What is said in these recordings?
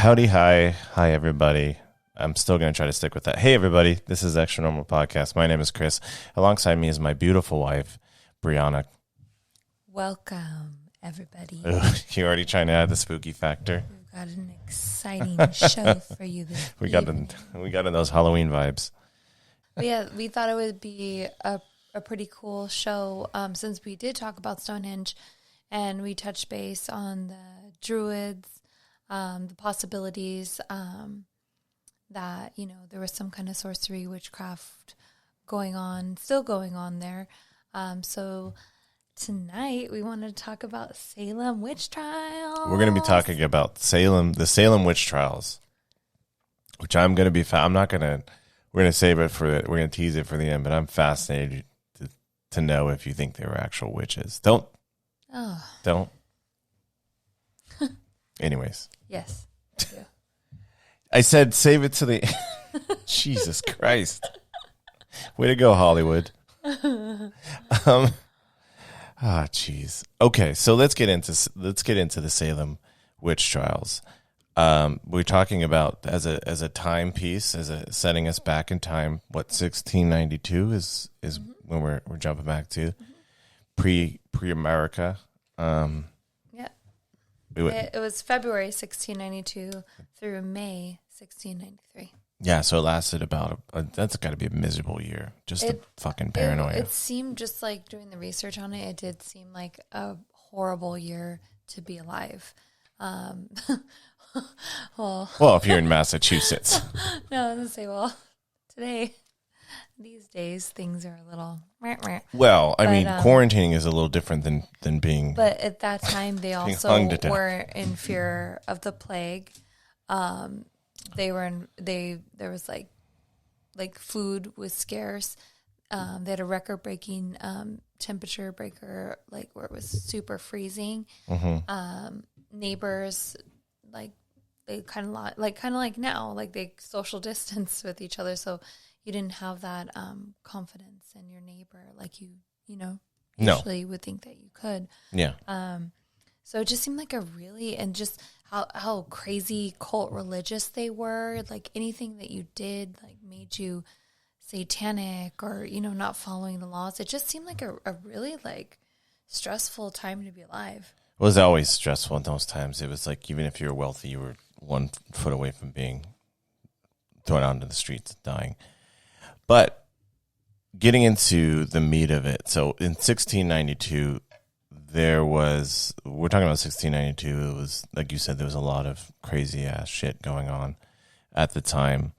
Howdy, hi everybody. I'm still going to try to stick with that. Hey everybody, this is ExtraNormal Podcast. My name is Chris. Alongside me is my beautiful wife, Brianna. Welcome, everybody. You're already trying to add the spooky factor. We've got an exciting show for you this We got in those Halloween vibes. But yeah, we thought it would be a pretty cool show since we did talk about Stonehenge and we touched base on the Druids, the possibilities that, you know, there was some kind of sorcery, witchcraft still going on there. So tonight we want to talk about Salem witch trials. We're going to be talking about the Salem witch trials, which we're going to save it we're going to tease it for the end, but I'm fascinated to know if you think they were actual witches. Don't. Anyways. Yes. Yeah. I said save it to the Jesus Christ. Way to go, Hollywood. Jeez. Okay, so let's get into the Salem witch trials. We're talking about as a timepiece, setting us back in time. What 1692 is when we're jumping back to pre-America. It was February 1692 through May 1693. Yeah, so it lasted about that's got to be a miserable year. Just a fucking paranoia. It seemed, just like doing the research on it, it did seem like a horrible year to be alive. Well, if you're in Massachusetts. No, I was going to say, these days, things are a little... Well, I mean, quarantining is a little different than being... But at that time, they also were in fear of the plague. There was like food was scarce. They had a record-breaking temperature breaker, like where it was super freezing. Mm-hmm. Neighbors, like they kind of like now, like they social distance with each other, so you didn't have that confidence in your neighbor, like you usually would think that you could. Yeah. So it just seemed like and just how crazy cult religious they were. Like anything that you did, like made you satanic or, not following the laws. It just seemed like a really like stressful time to be alive. It was always stressful in those times. It was like, even if you were wealthy, you were 1 foot away from being thrown out into the streets dying. But getting into the meat of it. So in 1692, we're talking about 1692. It was, like you said, there was a lot of crazy ass shit going on at the time.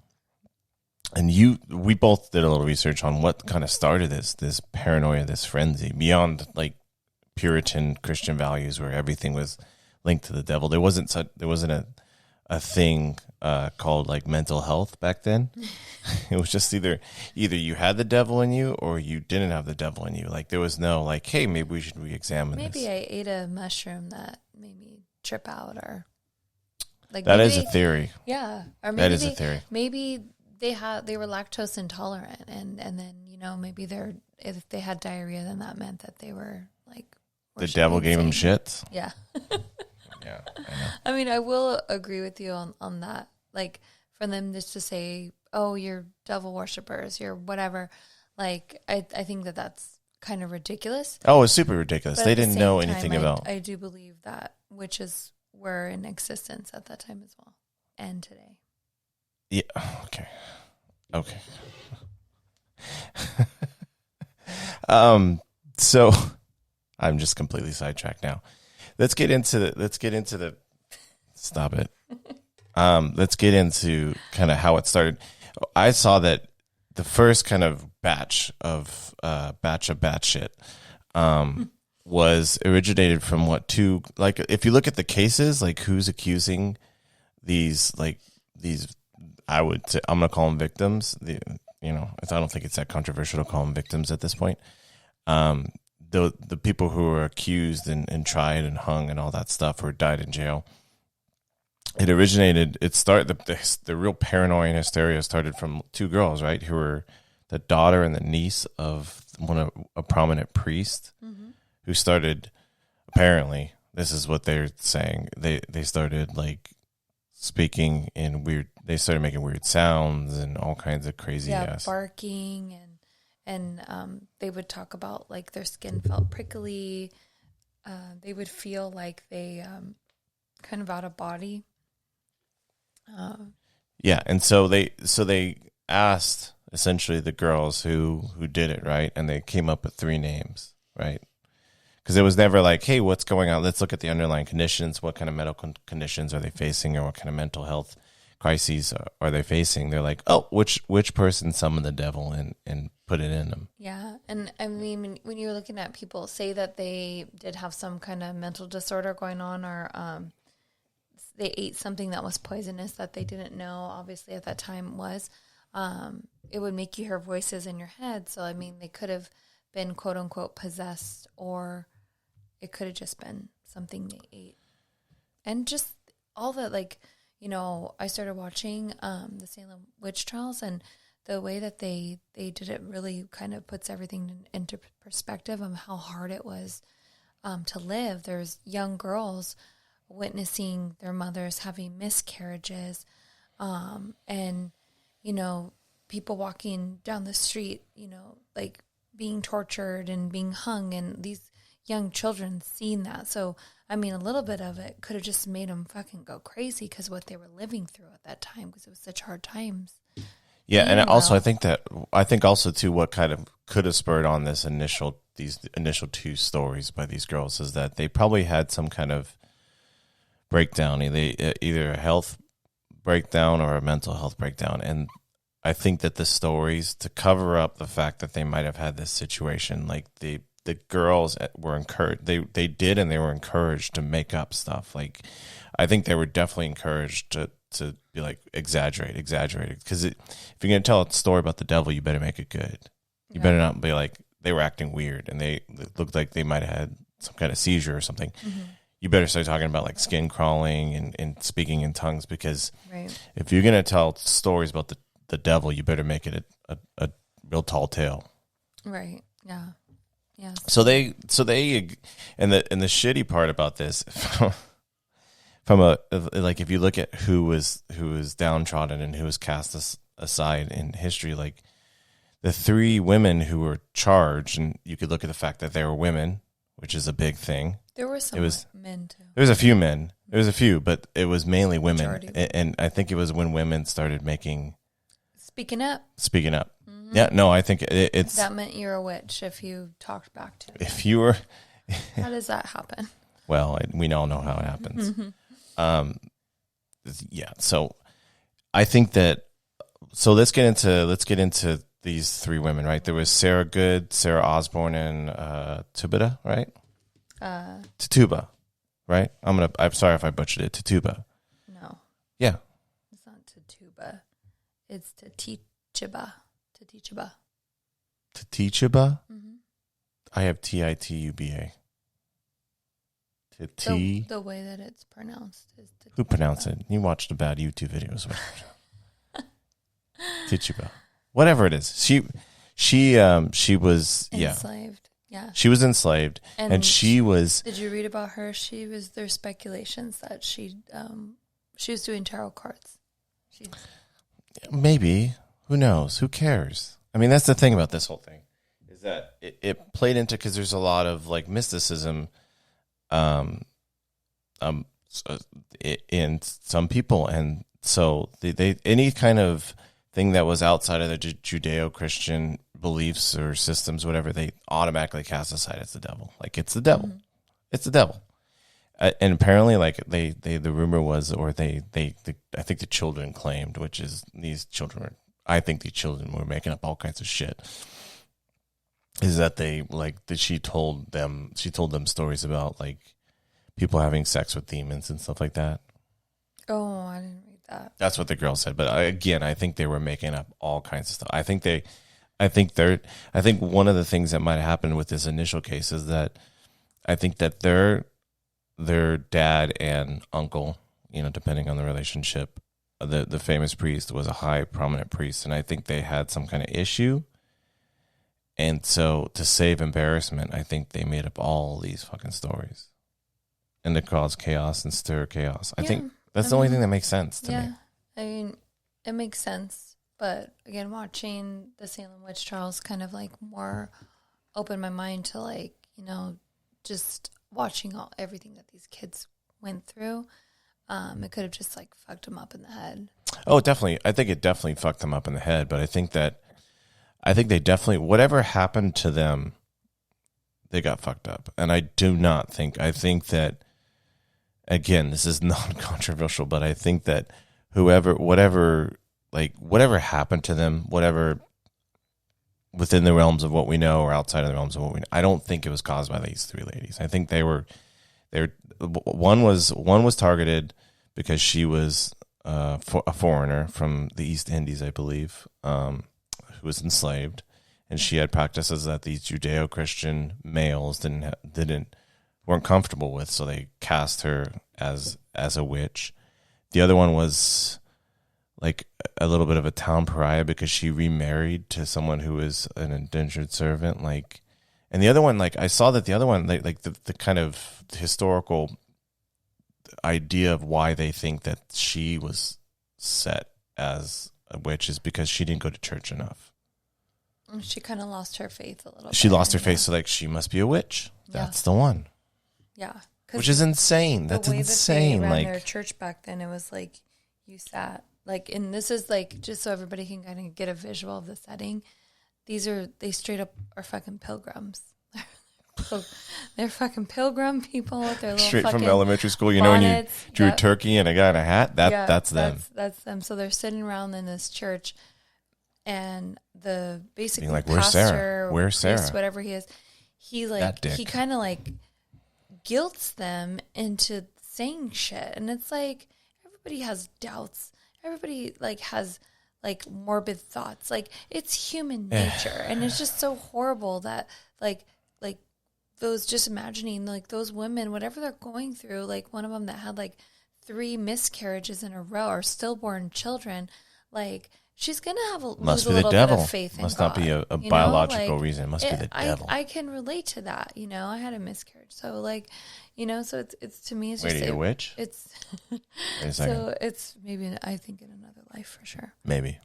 And we both did a little research on what kind of started this paranoia, this frenzy, beyond like Puritan Christian values where everything was linked to the devil. There wasn't a thing called like mental health back then. It was just either you had the devil in you or you didn't have the devil in you. Like there was no like, hey, maybe we should re-examine this. Maybe I ate a mushroom that made me trip out, or like that is a theory. Yeah, or maybe that is a theory. Maybe they were lactose intolerant, and then maybe if they had diarrhea, then that meant that they were like the devil gave them shits. Yeah. Yeah, I know. I mean, I will agree with you on that. Like, for them just to say, oh, you're devil worshippers, you're whatever. Like, I think that that's kind of ridiculous. Oh, it's super ridiculous. But they didn't know anything about... I do believe that witches were in existence at that time as well. And today. Yeah, okay. So, I'm just completely sidetracked now. Let's get into the stop it. Let's get into kind of how it started. I saw that the first kind of batch of shit was originated from if you look at the cases, like who's accusing these I would say, I'm gonna call them victims. I don't think it's that controversial to call them victims at this point. The people who were accused and tried and hung and all that stuff, or died in jail, the real paranoia and hysteria started from 2 girls, right, who were the daughter and the niece of a prominent priest, mm-hmm. who started, apparently, this is what they're saying, they started like speaking in weird. They started making weird sounds and all kinds of crazy ass barking and they would talk about like their skin felt prickly. They would feel like they kind of out of body. Yeah, and so they asked essentially the girls who did it, right? And they came up with 3 names, right? Because it was never like, hey, what's going on? Let's look at the underlying conditions. What kind of medical conditions are they facing, or what kind of mental health crises are they facing? They're like, oh, which person summoned the devil and put it in them? Yeah, and I mean, when you're looking at people, say that they did have some kind of mental disorder going on, or they ate something that was poisonous that they didn't know, obviously at that time was, it would make you hear voices in your head. So, I mean, they could have been quote unquote possessed, or it could have just been something they ate. And just all that, like, you know, I started watching the Salem witch trials, and the way that they did it really kind of puts everything into perspective of how hard it was to live. There's young girls witnessing their mothers having miscarriages, and, you know, people walking down the street, you know, like being tortured and being hung, and these young children seeing that. So, I mean, a little bit of it could have just made them fucking go crazy because what they were living through at that time, because it was such hard times. Yeah, and also I think also too what kind of could have spurred on these initial 2 stories by these girls is that they probably had some kind of breakdown, either a health breakdown or a mental health breakdown. And I think that the stories, to cover up the fact that they might have had this situation, like the girls were encouraged, they did, and they were encouraged to make up stuff. Like, I think they were definitely encouraged to be like, exaggerate, because if you're going to tell a story about the devil, you better make it good. You better not be like, they were acting weird and they looked like they might have had some kind of seizure or something. Mm-hmm. You better start talking about like skin crawling and speaking in tongues, because if you're going to tell stories about the devil, you better make it a real tall tale. Right. Yeah. Yeah. So they and the shitty part about this, from a, like, if you look at who was downtrodden and who was cast aside in history, like the 3 women who were charged, and you could look at the fact that they were women, which is a big thing. There were some men too. There was a few men. There was a few, but it was mainly women. And I think it was when women started speaking up. Mm-hmm. Yeah, no, I think it's... That meant you're a witch if you talked back to it. If you were... How does that happen? Well, we all know how it happens. Mm-hmm. Yeah, so I think that... So let's get into these 3 women, right? There was Sarah Good, Sarah Osborne, and Tituba, right? Tituba, right? I'm sorry if I butchered it. Tituba. No. Yeah. It's not Tituba. It's Tituba. Tituba? Mm-hmm. I have Tituba. The way that it's pronounced is Tituba. Who pronounced it? You watched the bad YouTube videos. Tituba. Whatever it is. She was enslaved. Yeah. She was enslaved, and she was... Did you read about her? There's speculations that she was doing tarot cards. Maybe. Who knows? Who cares? I mean, that's the thing about this whole thing, is that it played into, because there's a lot of like mysticism in some people, and so they any kind of thing that was outside of the Judeo-Christian beliefs or systems, whatever, they automatically cast aside as the devil. Like, it's the devil. Mm-hmm. It's the devil. And apparently, like, the rumor was, or I think the children claimed, which is I think these children were making up all kinds of shit, is that she told them stories about, like, people having sex with demons and stuff like that. Oh, I didn't read that. That's what the girl said. But again, I think they were making up all kinds of stuff. I think one of the things that might have happened with this initial case is that I think that their dad and uncle, you know, depending on the relationship, the famous priest was a high prominent priest, and I think they had some kind of issue. And so, to save embarrassment, I think they made up all these fucking stories, and to cause chaos and stir chaos. I think That's the only thing that makes sense to me. I mean, it makes sense. But again, watching the Salem witch trials kind of like more opened my mind to like, you know, just watching everything that these kids went through. It could have just like fucked them up in the head. Oh, definitely. I think it definitely fucked them up in the head. But I think they definitely, whatever happened to them, they got fucked up. And I think that, again, this is non-controversial, but I think that whatever happened to them, whatever within the realms of what we know or outside of the realms of what we know, I don't think it was caused by these three ladies. I think one was targeted because she was a foreigner from the East Indies, I believe, who was enslaved, and she had practices that these Judeo-Christian males weren't comfortable with, so they cast her as a witch. The other one was like a little bit of a town pariah because she remarried to someone who was an indentured servant. Like, and the other one, like I saw that the other one, like the kind of historical idea of why they think that she was set as a witch is because she didn't go to church enough. She kind of lost her faith a little bit. She lost her faith, so like she must be a witch. That's the one. Yeah. Which is insane. That's insane. That they ran like their church back then, it was like you sat like, and this is like just so everybody can kind of get a visual of the setting. They straight up are fucking pilgrims. They're fucking pilgrim people with their little straight fucking from elementary school. You bonnets. know when you drew a turkey and a guy in a hat? That's them. That's them. So they're sitting around in this church, and the basically like, pastor, where's Sarah? Priest, whatever he is, he kind of like guilts them into saying shit, and it's like everybody has doubts. Everybody like has like morbid thoughts. Like it's human nature, and it's just so horrible that like those, just imagining like those women, whatever they're going through, like one of them that had like 3 miscarriages in a row or stillborn children, like she's gonna lose a little bit of faith in God. Must not be a biological reason. It must be the devil. I can relate to that. You know, I had a miscarriage, so like, you know, so it's to me, it's Wait, just are you a witch? It's Wait a second. so it's maybe I think in another life for sure. Maybe.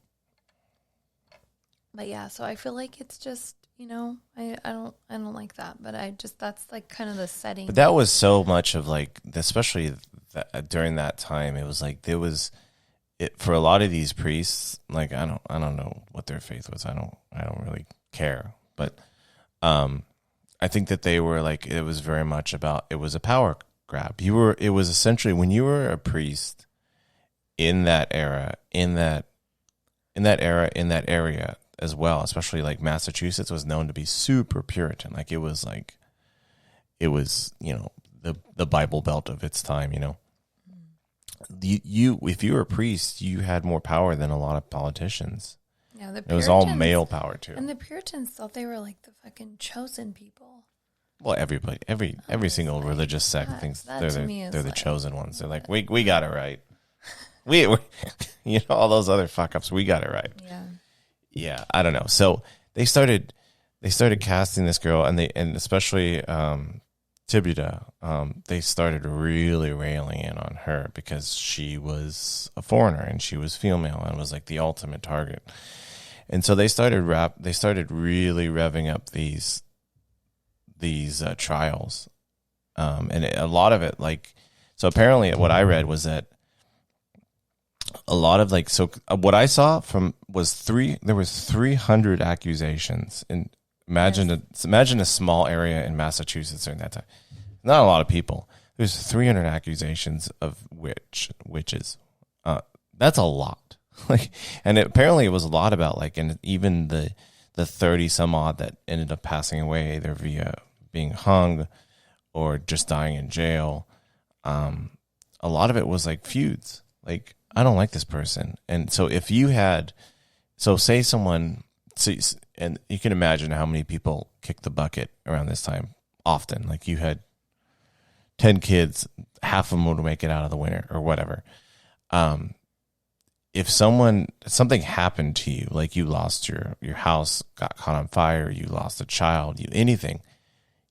But yeah, so I feel like it's just, you know, I don't like that, but that's like kind of the setting. But that was so much of like, especially during that time, it was like there was it for a lot of these priests. Like I don't know what their faith was. I don't really care. But I think that they were like, it was very much about, it was a power grab. It was essentially when you were a priest in that era, in that area as well, especially like Massachusetts was known to be super Puritan. Like it was, you know, the Bible Belt of its time, you know. If you were a priest, you had more power than a lot of politicians. Yeah, it was all male power too. And the Puritans thought they were like the fucking chosen people. Well, everybody, every single religious sect thinks they're the chosen ones. They're like, we got it right. we you know, all those other fuck ups, we got it right. Yeah, I don't know. So they started casting this girl, and especially Tibida, they started really railing in on her because she was a foreigner and she was female and was like the ultimate target. And so they started really revving up these trials, and a lot of it, like, so apparently what I read was that a lot of like, so what I saw there was 300 accusations, and imagine a small area in Massachusetts during that time. Not a lot of people. There's 300 accusations of witches. That's a lot. Like, and apparently it was a lot about like, and even the 30 some odd that ended up passing away either via being hung or just dying in jail. A lot of it was like feuds. Like, I don't like this person. And so if you had, say someone, and you can imagine how many people kicked the bucket around this time often. Like you had 10 kids, half of them would make it out of the winter or whatever. If something happened to you, like you lost your house, got caught on fire, you lost a child, anything,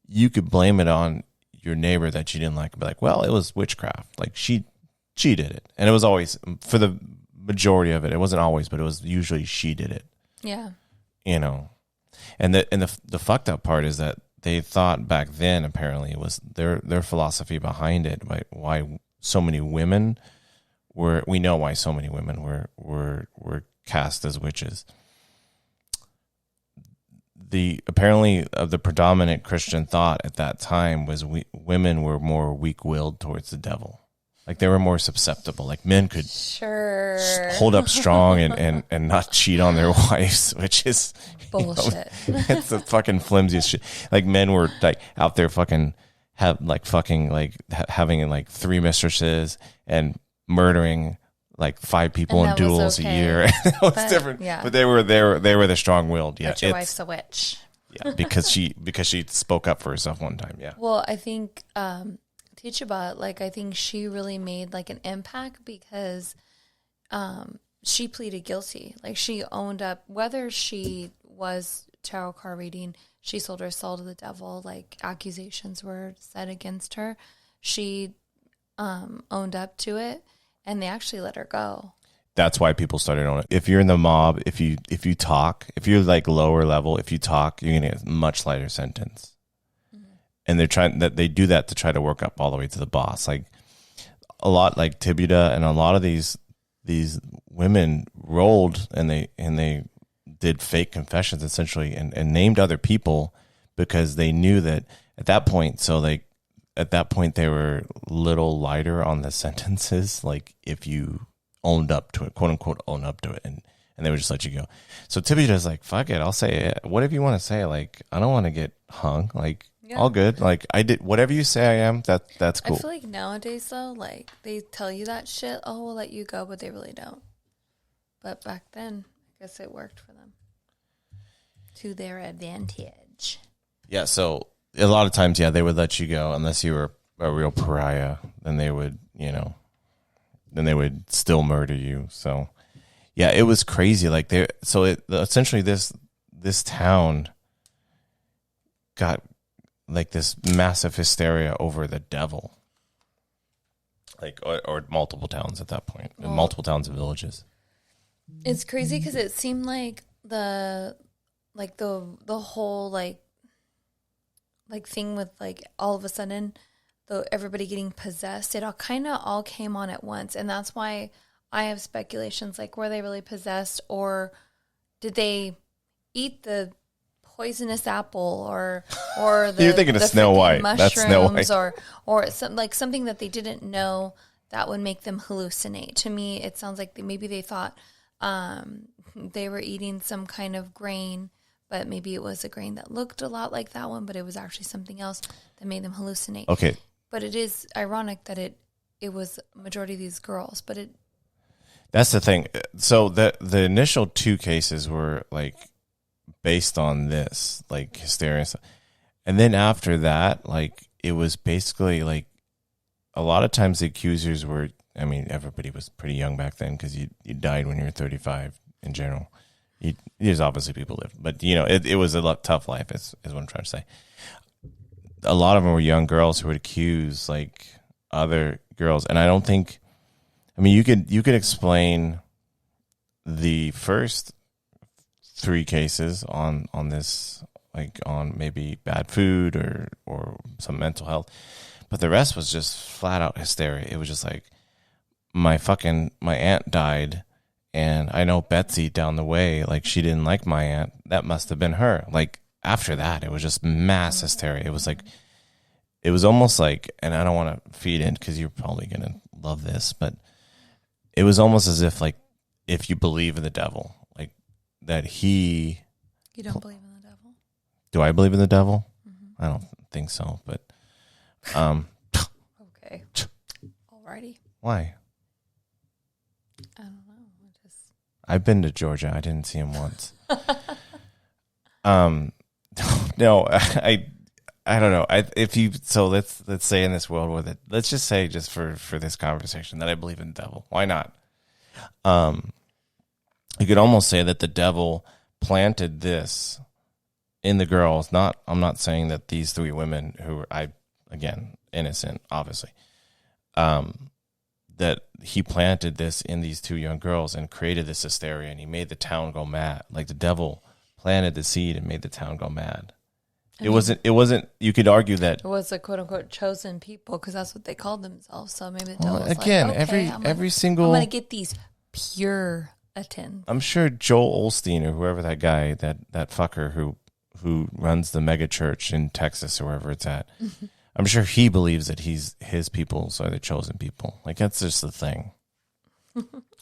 you could blame it on your neighbor that you didn't like and be like, well, it was witchcraft. Like she she did it. And it was always, for the majority of it, it wasn't always, but it was usually she did it. Yeah. You know. And the fucked up part is that they thought back then, apparently, it was their philosophy behind it, why so many women we know why so many women were cast as witches. Apparently the predominant Christian thought at that time was women were more weak-willed towards the devil. Like they were more susceptible. Like men could hold up strong and not cheat on their wives, which is bullshit. It's the fucking flimsiest shit. Like men were like out there having like 3 mistresses and murdering like 5 people in duels a year. That was different. Yeah. But they were the strong-willed. Yeah, but your wife's a witch. Yeah, because she spoke up for herself one time. Yeah. Well, I think Teachaba, like I think she really made like an impact because she pleaded guilty. Like she owned up, whether she was tarot card reading, she sold her soul to the devil. Like accusations were said against her. She owned up to it. And they actually let her go. That's why people started on it. If you're in the mob, if you talk, if you're like lower level, if you talk, you're gonna get a much lighter sentence. Mm-hmm. And they do that to try to work up all the way to the boss. Like a lot, like Tibuda and a lot of these women rolled and they did fake confessions essentially and named other people because they knew that at that point. At that point, they were a little lighter on the sentences, like if you owned up to it, quote unquote, own up to it, and they would just let you go. So Tibuda's like, fuck it, I'll say it. Whatever you want to say, like, I don't want to get hung. Like, all good. Like, I did whatever you say I am, that's cool. I feel like nowadays, though, like, they tell you that shit, oh, we'll let you go, but they really don't. But back then, I guess it worked for them. To their advantage. Yeah, so a lot of times, yeah, they would let you go unless you were a real pariah. Then they would, still murder you. So, yeah, it was crazy. Like essentially this town got like this massive hysteria over the devil, like or multiple towns at that point, multiple towns and villages. It's crazy because it seemed like the whole like thing with like all of a sudden everybody getting possessed, it all came on at once. And that's why I have speculations like, were they really possessed, or did they eat the poisonous apple or the you're thinking of Snow White. That's Snow White. or something that they didn't know that would make them hallucinate. To me, it sounds like maybe they thought they were eating some kind of grain, but maybe it was a grain that looked a lot like that one, but it was actually something else that made them hallucinate. Okay. But it is ironic that it was majority of these girls, but that's the thing. So the initial 2 cases were like based on this, like hysteria. And then after that, like it was basically like a lot of times the accusers were, I mean, everybody was pretty young back then because you died when you were 35 in general. There's obviously people lived, but it was a tough life is what I'm trying to say. A lot of them were young girls who would accuse like other girls. And I don't think, I mean, you could explain the first 3 cases on this, like on maybe bad food or some mental health, but the rest was just flat out hysteria. It was just like my aunt died. And I know Betsy down the way, like she didn't like my aunt. That must have been her. Like after that, it was just mass hysteria. It was like, it was almost like, and I don't want to feed in because you're probably going to love this, but it was almost as if like, if you believe in the devil, like that You don't believe in the devil? Do I believe in the devil? Mm-hmm. I don't think so, but. Okay. Alrighty. Why? I don't know. I've been to Georgia. I didn't see him once. No, I don't know. Let's say in this world with it, let's just say just for this conversation that I believe in the devil. Why not? You could almost say that the devil planted this in the girls. I'm not saying that these 3 women who were, again, innocent, obviously. that he planted this in these two young girls and created this hysteria, and he made the town go mad. Like the devil planted the seed and made the town go mad. It wasn't, you could argue that it was a quote unquote chosen people, because that's what they called themselves. So maybe the devil was again, like, okay, every single, I'm going to get these Puritans. I'm sure Joel Osteen or whoever that guy, that fucker who runs the mega church in Texas or wherever it's at, I'm sure he believes that his people are the chosen people. Like, that's just the thing.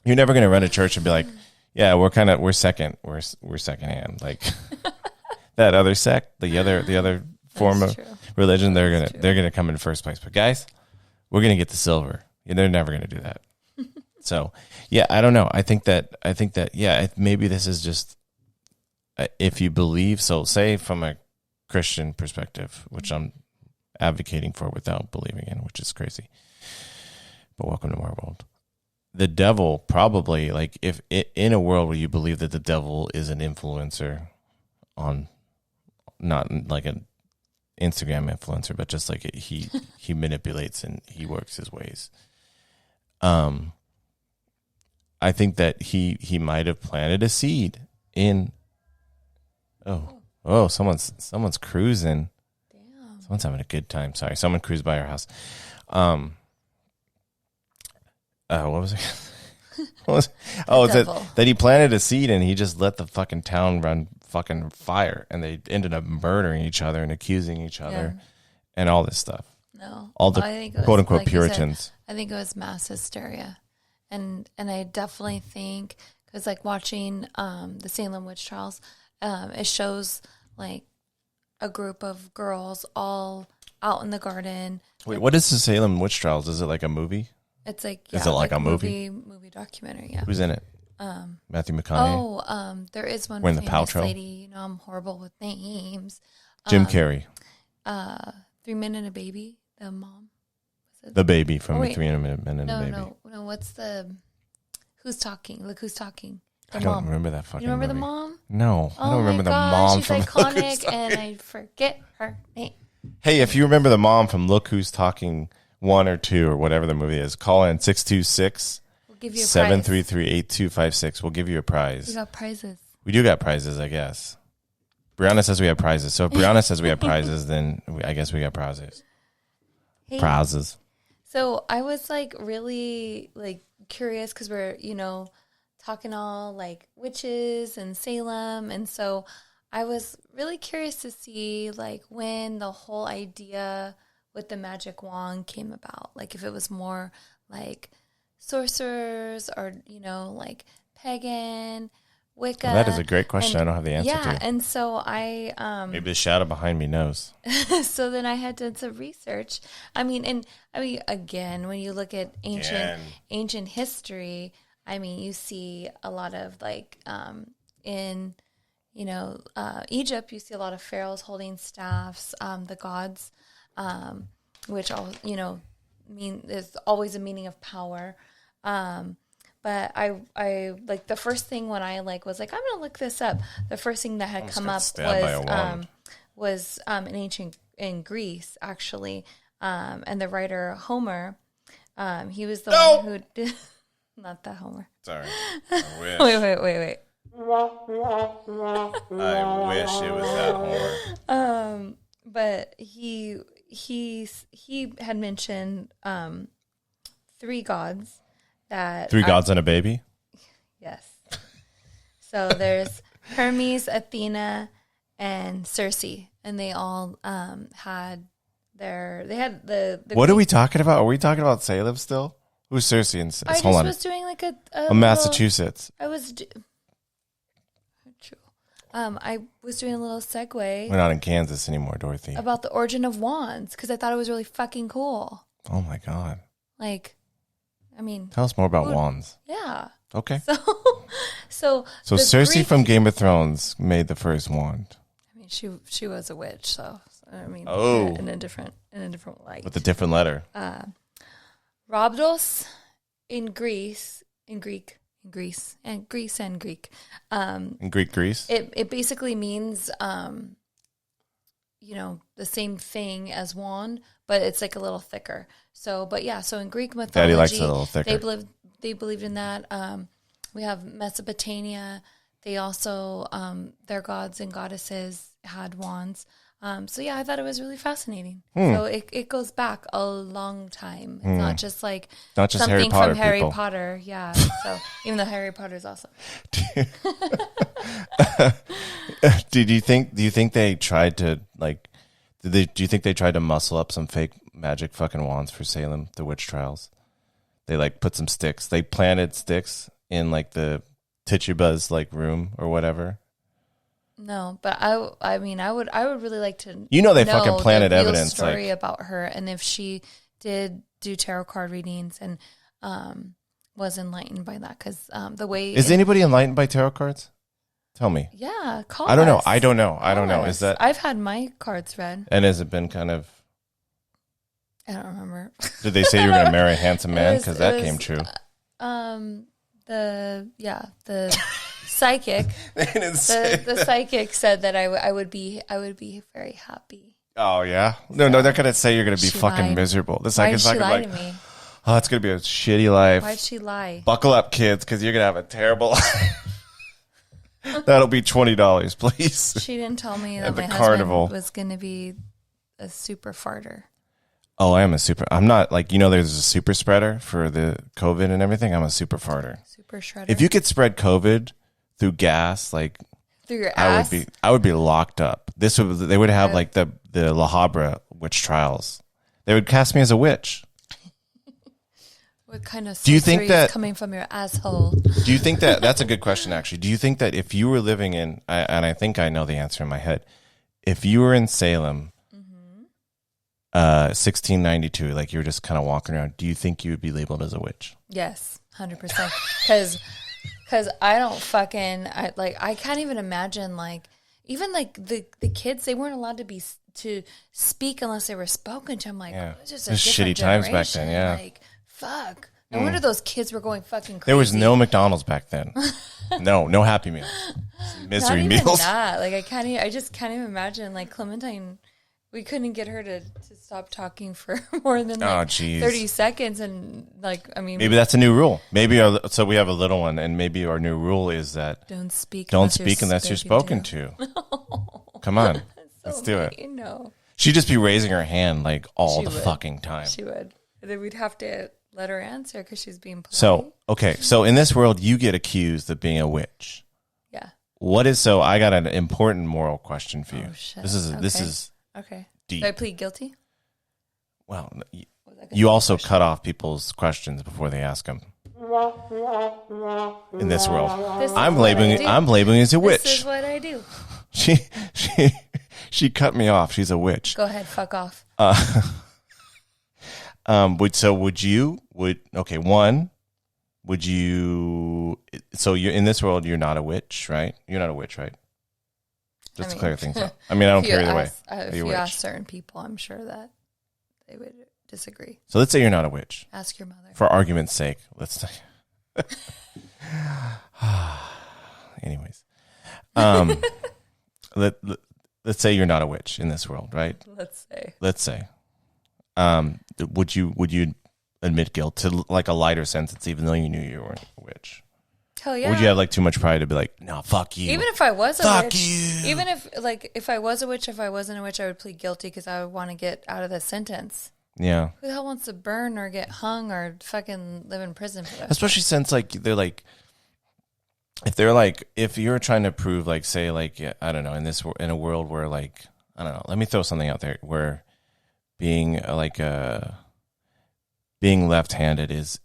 You're never going to run a church and be like, yeah, we're second hand. Like that other sect, the other form of religion, they're gonna come in first place. But guys, we're gonna get the silver. They're never gonna do that. So yeah, I don't know. I think that yeah, maybe this is just if you believe. So say from a Christian perspective, which I'm advocating for without believing in, which is crazy. But welcome to my world. The devil probably, like, if in a world where you believe that the devil is an influencer on, not like an Instagram influencer, but just like he manipulates and he works his ways. I think that he might have planted a seed in. Oh, someone's cruising. Damn. Someone's having a good time. Sorry, someone cruised by our house. What was it? It's that he planted a seed and he just let the fucking town run fucking fire, and they ended up murdering each other and accusing each other and all this stuff. No, all the quote unquote like Puritans. I think it was mass hysteria, and I definitely think, because like watching the Salem witch trials, it shows like a group of girls all out in the garden. Wait, what is the Salem witch trials? Is it like a movie? It's like, is it like a movie documentary? Yeah. Who's in it? Matthew McConaughey. There is one famous famous lady. I'm horrible with names. Jim Carrey. 3 Men and a Baby. The mom. The baby from 3 Men and a Baby. No. What's the? Who's talking? Look who's talking. I don't remember that fucking. You remember movie. the mom? No, I don't remember the mom she's from. Iconic, and I forget her name. Hey, if you remember the mom from Look Who's Talking 1 or 2 or whatever the movie is, call in 626-733-8256. We'll give you a prize. We got prizes. We do got prizes, I guess. Brianna says we have prizes. So if Brianna says we have prizes, then I guess we got prizes. Hey, prizes. So I was like really like curious, because we're, talking all like witches and Salem. And so I was really curious to see like when the whole idea with the magic wand came about. Like if it was more like sorcerers or, like pagan, Wicca. Well, that is a great question. I don't have the answer to. Yeah, and so I... maybe the shadow behind me knows. So then I had done some research. Again, when you look at ancient history, you see a lot of like in Egypt, you see a lot of pharaohs holding staffs, the gods, which all there's always a meaning of power. But I like the first thing when I was like, I'm gonna look this up. The first thing that had come up was in Greece actually, and the writer Homer, he was the one who did. Not that Homer. Sorry. I wish. Wait. I wish it was that Homer. But he had mentioned 3 gods that 3 gods and a baby? Yes. So there's Hermes, Athena, and Circe, and they all had the What are we talking about? Are we talking about Salem still? Who's Circe and I just was doing like a Massachusetts. I was I was doing a little segue. We're not in Kansas anymore, Dorothy. About the origin of wands, because I thought it was really fucking cool. Oh my god! Tell us more about wands. Yeah. Okay. So Circe from Game of Thrones made the first wand. She was a witch, so in a different light. With a different letter. Rhabdos in Greek. In Greek. It basically means, the same thing as wand, but it's like a little thicker. So, but yeah, so in Greek mythology, Daddy likes it a little thicker. They believed in that. We have Mesopotamia. They also, their gods and goddesses had wands. So yeah, I thought it was really fascinating. So it goes back a long time. It's not just something Harry Potter from Harry people. Potter. Yeah. So even though Harry Potter is awesome. Do you think they tried to do you think they tried to muscle up some fake magic fucking wands for Salem, the witch trials? They put some sticks. They planted sticks in the Tituba's room or whatever. No, but I mean, I would really like to. They fucking planted the real evidence story about her, and if she did do tarot card readings and was enlightened by that, because the way is anybody enlightened by tarot cards? Tell me. Yeah, call I don't know. us. I don't know. I don't Call know. us. Is that I've had my cards read. and has it been kind of? I don't remember. Did they say you were going to marry a handsome man? Because that came true. The psychic. the psychic said that I would be very happy. Oh yeah. No, they're gonna say you're gonna be fucking lied. miserable. The Why did psychic's she not lie gonna to be me? oh, it's gonna be a shitty life. Why'd she lie? Buckle up, kids, because you're gonna have a terrible life. That'll be $20, please. She didn't tell me that At the my carnival. husband was gonna be a super farter. Oh, I am a super. I'm not there's a super spreader for the COVID and everything. I'm a super farter. Super shredder. If you could spread COVID through gas, through your ass, I would be locked up. They would have the La Habra witch trials. They would cast me as a witch. What kind of Do you think sorcery is that- coming from your asshole? Do you think that's a good question, actually? Do you think that if you were living in, and I think I know the answer in my head, if you were in Salem, 1692, you were just kind of walking around, do you think you would be labeled as a witch? Yes, 100%. Because I don't fucking I can't even imagine even the kids, they weren't allowed to speak unless they were spoken to. I'm like, Yeah. it was just It was different shitty times back generation. then, yeah. Fuck. No wonder those kids were going fucking crazy. There was no McDonald's back then. no Happy Meals. Misery Not even meals. that. I just can't even imagine. Clementine, we couldn't get her to stop talking for more than 30 seconds. And maybe that's a new rule. Maybe so we have a little one, and maybe our new rule is that don't speak unless you're spoken to. Come on, let's do it. She'd just be raising her hand all the fucking time. She would. And then we'd have to let her answer because she's being polite. So in this world, you get accused of being a witch. Yeah. I got an important moral question for you. Oh, shit. This is okay. deep. Do I plead guilty? Well, you also cut off people's questions before they ask them. In this world, I'm labeling you as a witch. This is what I do. She cut me off. She's a witch. Go ahead, fuck off. So you're in this world, you're not a witch, right? You're not a witch, right? Just to clear things up. I don't care either way. If you ask certain people, I'm sure that they would disagree. So let's say you're not a witch. Ask your mother. For argument's sake, let's say. Anyways, let's say you're not a witch in this world, right? Let's say. Would you admit guilt to a lighter sentence, even though you knew you weren't a witch? Hell yeah. Or would you have too much pride to be like, no, fuck you? Even if I was a fuck witch, you. Even if I was a witch, if I wasn't a witch, I would plead guilty because I would want to get out of the sentence. Yeah. Who the hell wants to burn or get hung or fucking live in prison for that? Especially since they're if you're trying to prove say I don't know, in a world where I don't know, let me throw something out there where being being left-handed is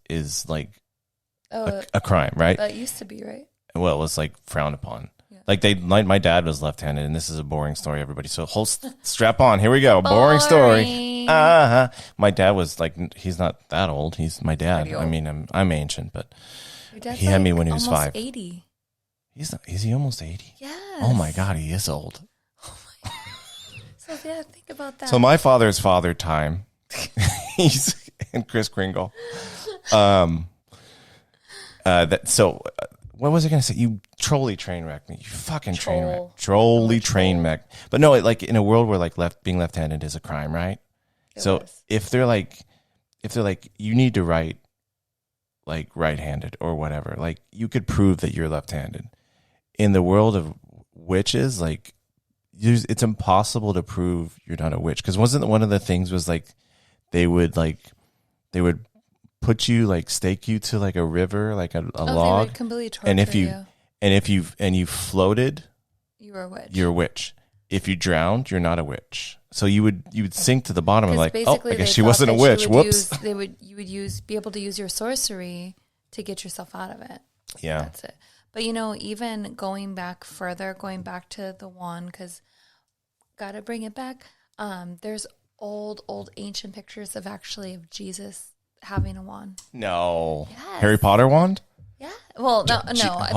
a crime, right? That used to be, right? Well, it was frowned upon. Yeah. My dad was left-handed, and this is a boring story, everybody. So strap on. Here we go. Boring story. My dad was he's not that old. He's my dad. I mean, I'm ancient, but he had me when he was 5. 80. Is he almost 80? Yes. Oh my God, he is old. Oh my God. So yeah, think about that. So my father's father time, and Kris Kringle. what was I going to say? You trolley train wrecked me. You fucking train wreck. Trolley train wreck. But no, like in a world where like being left-handed is a crime, right? So if they're like, you need to write like right-handed or whatever, like you could prove that you're left-handed. In the world of witches, like it's impossible to prove you're not a witch. Because wasn't one of the things was like they would put you like stake you to like a river, like a log, they would completely torture and if you floated, you were a witch. You're a witch. If you drowned, you're not a witch. So you would sink to the bottom and like, oh, I guess she wasn't a witch. Whoops. You would be able to use your sorcery to get yourself out of it. Yeah, that's it. But even going back to the wand, because gotta bring it back. There's old ancient pictures of Jesus having a wand. No, yes. Harry Potter wand. Yeah. Well, no.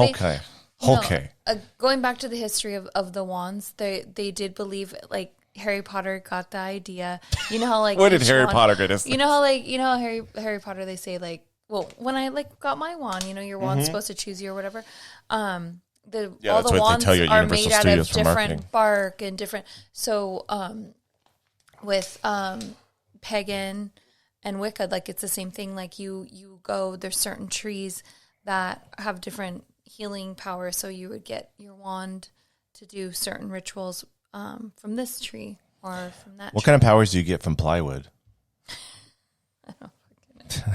Okay. Okay. Going back to the history of the wands, they did believe like Harry Potter got the idea. You know how like where did Harry Potter get us? You know how Harry Potter, they say like, well, when I like got my wand, your wand's supposed to choose you or whatever. All the wands are made out of different bark and different. So with pagan and Wicca, like it's the same thing. Like you go, there's certain trees that have different healing powers. So you would get your wand to do certain rituals from this tree or from that. What kind of powers do you get from plywood? I don't fucking know.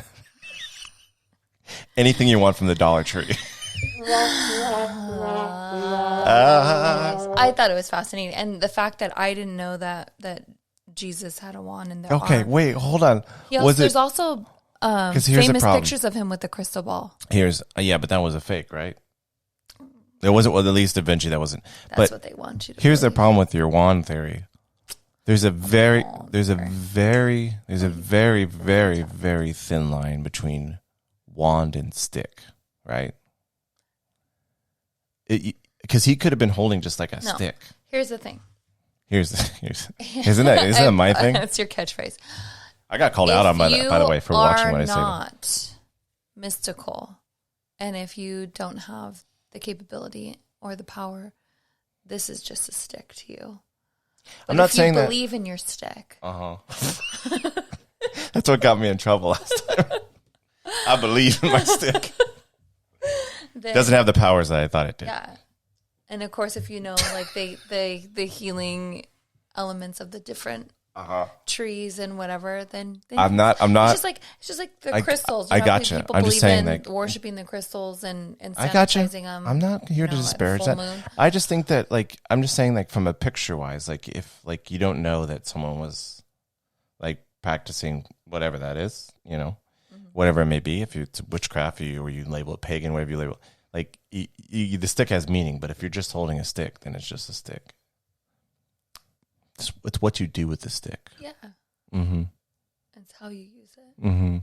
Anything you want from the Dollar Tree. I thought it was fascinating, and the fact that I didn't know that Jesus had a wand in there. Okay, wait, hold on. There's also famous pictures of him with the crystal ball. But that was a fake, right? There wasn't. Well, at least eventually that wasn't. That's what they want you to. Here's the problem with your wand theory. There's a very, very, very thin line between wand and stick, right? Because he could have been holding just like a stick. Here's the thing. Isn't that my thing? That's your catchphrase. I got called out on by the way for watching what I say. If you are not mystical, and if you don't have the capability or the power, this is just a stick to you. But I'm not saying that. If you believe in your stick. That's what got me in trouble last time. I believe in my stick. Doesn't have the powers that I thought it did. Yeah. And of course, if you know like the healing elements of the different trees and whatever, then I'm not. It's just like the crystals. I got you. I'm just saying, like, worshiping the crystals and I got you. them. I'm not here to disparage that. Moon. I just think that, like, I'm just saying, like, from a picture wise, like, if like you don't know that someone was like practicing whatever that is, whatever it may be, if it's witchcraft or you label it pagan, whatever you label it, like the stick has meaning. But if you're just holding a stick, then it's just a stick. It's what you do with the stick. Yeah. Mm-hmm. It's how you use it. Mm-hmm.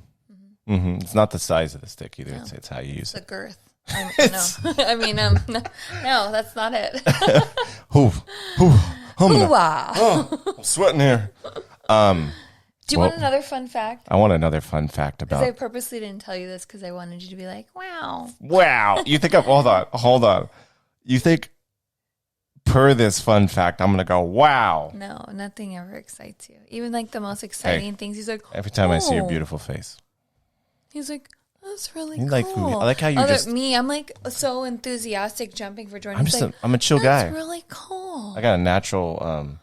Mm-hmm. It's not the size of the stick either. No. It's how you use it. The girth. No, that's not it. I'm sweating here. Do you want another fun fact? I want another fun fact about. Because I purposely didn't tell you this because I wanted you to be like, wow. Wow. You think hold on. You think per this fun fact, I'm going to go, wow. No, nothing ever excites you. Even like the most exciting things. He's like, every time I see your beautiful face. He's like, that's really cool. I like how you me, I'm like so enthusiastic jumping for joy. I'm a chill guy. That's really cool. I got a natural,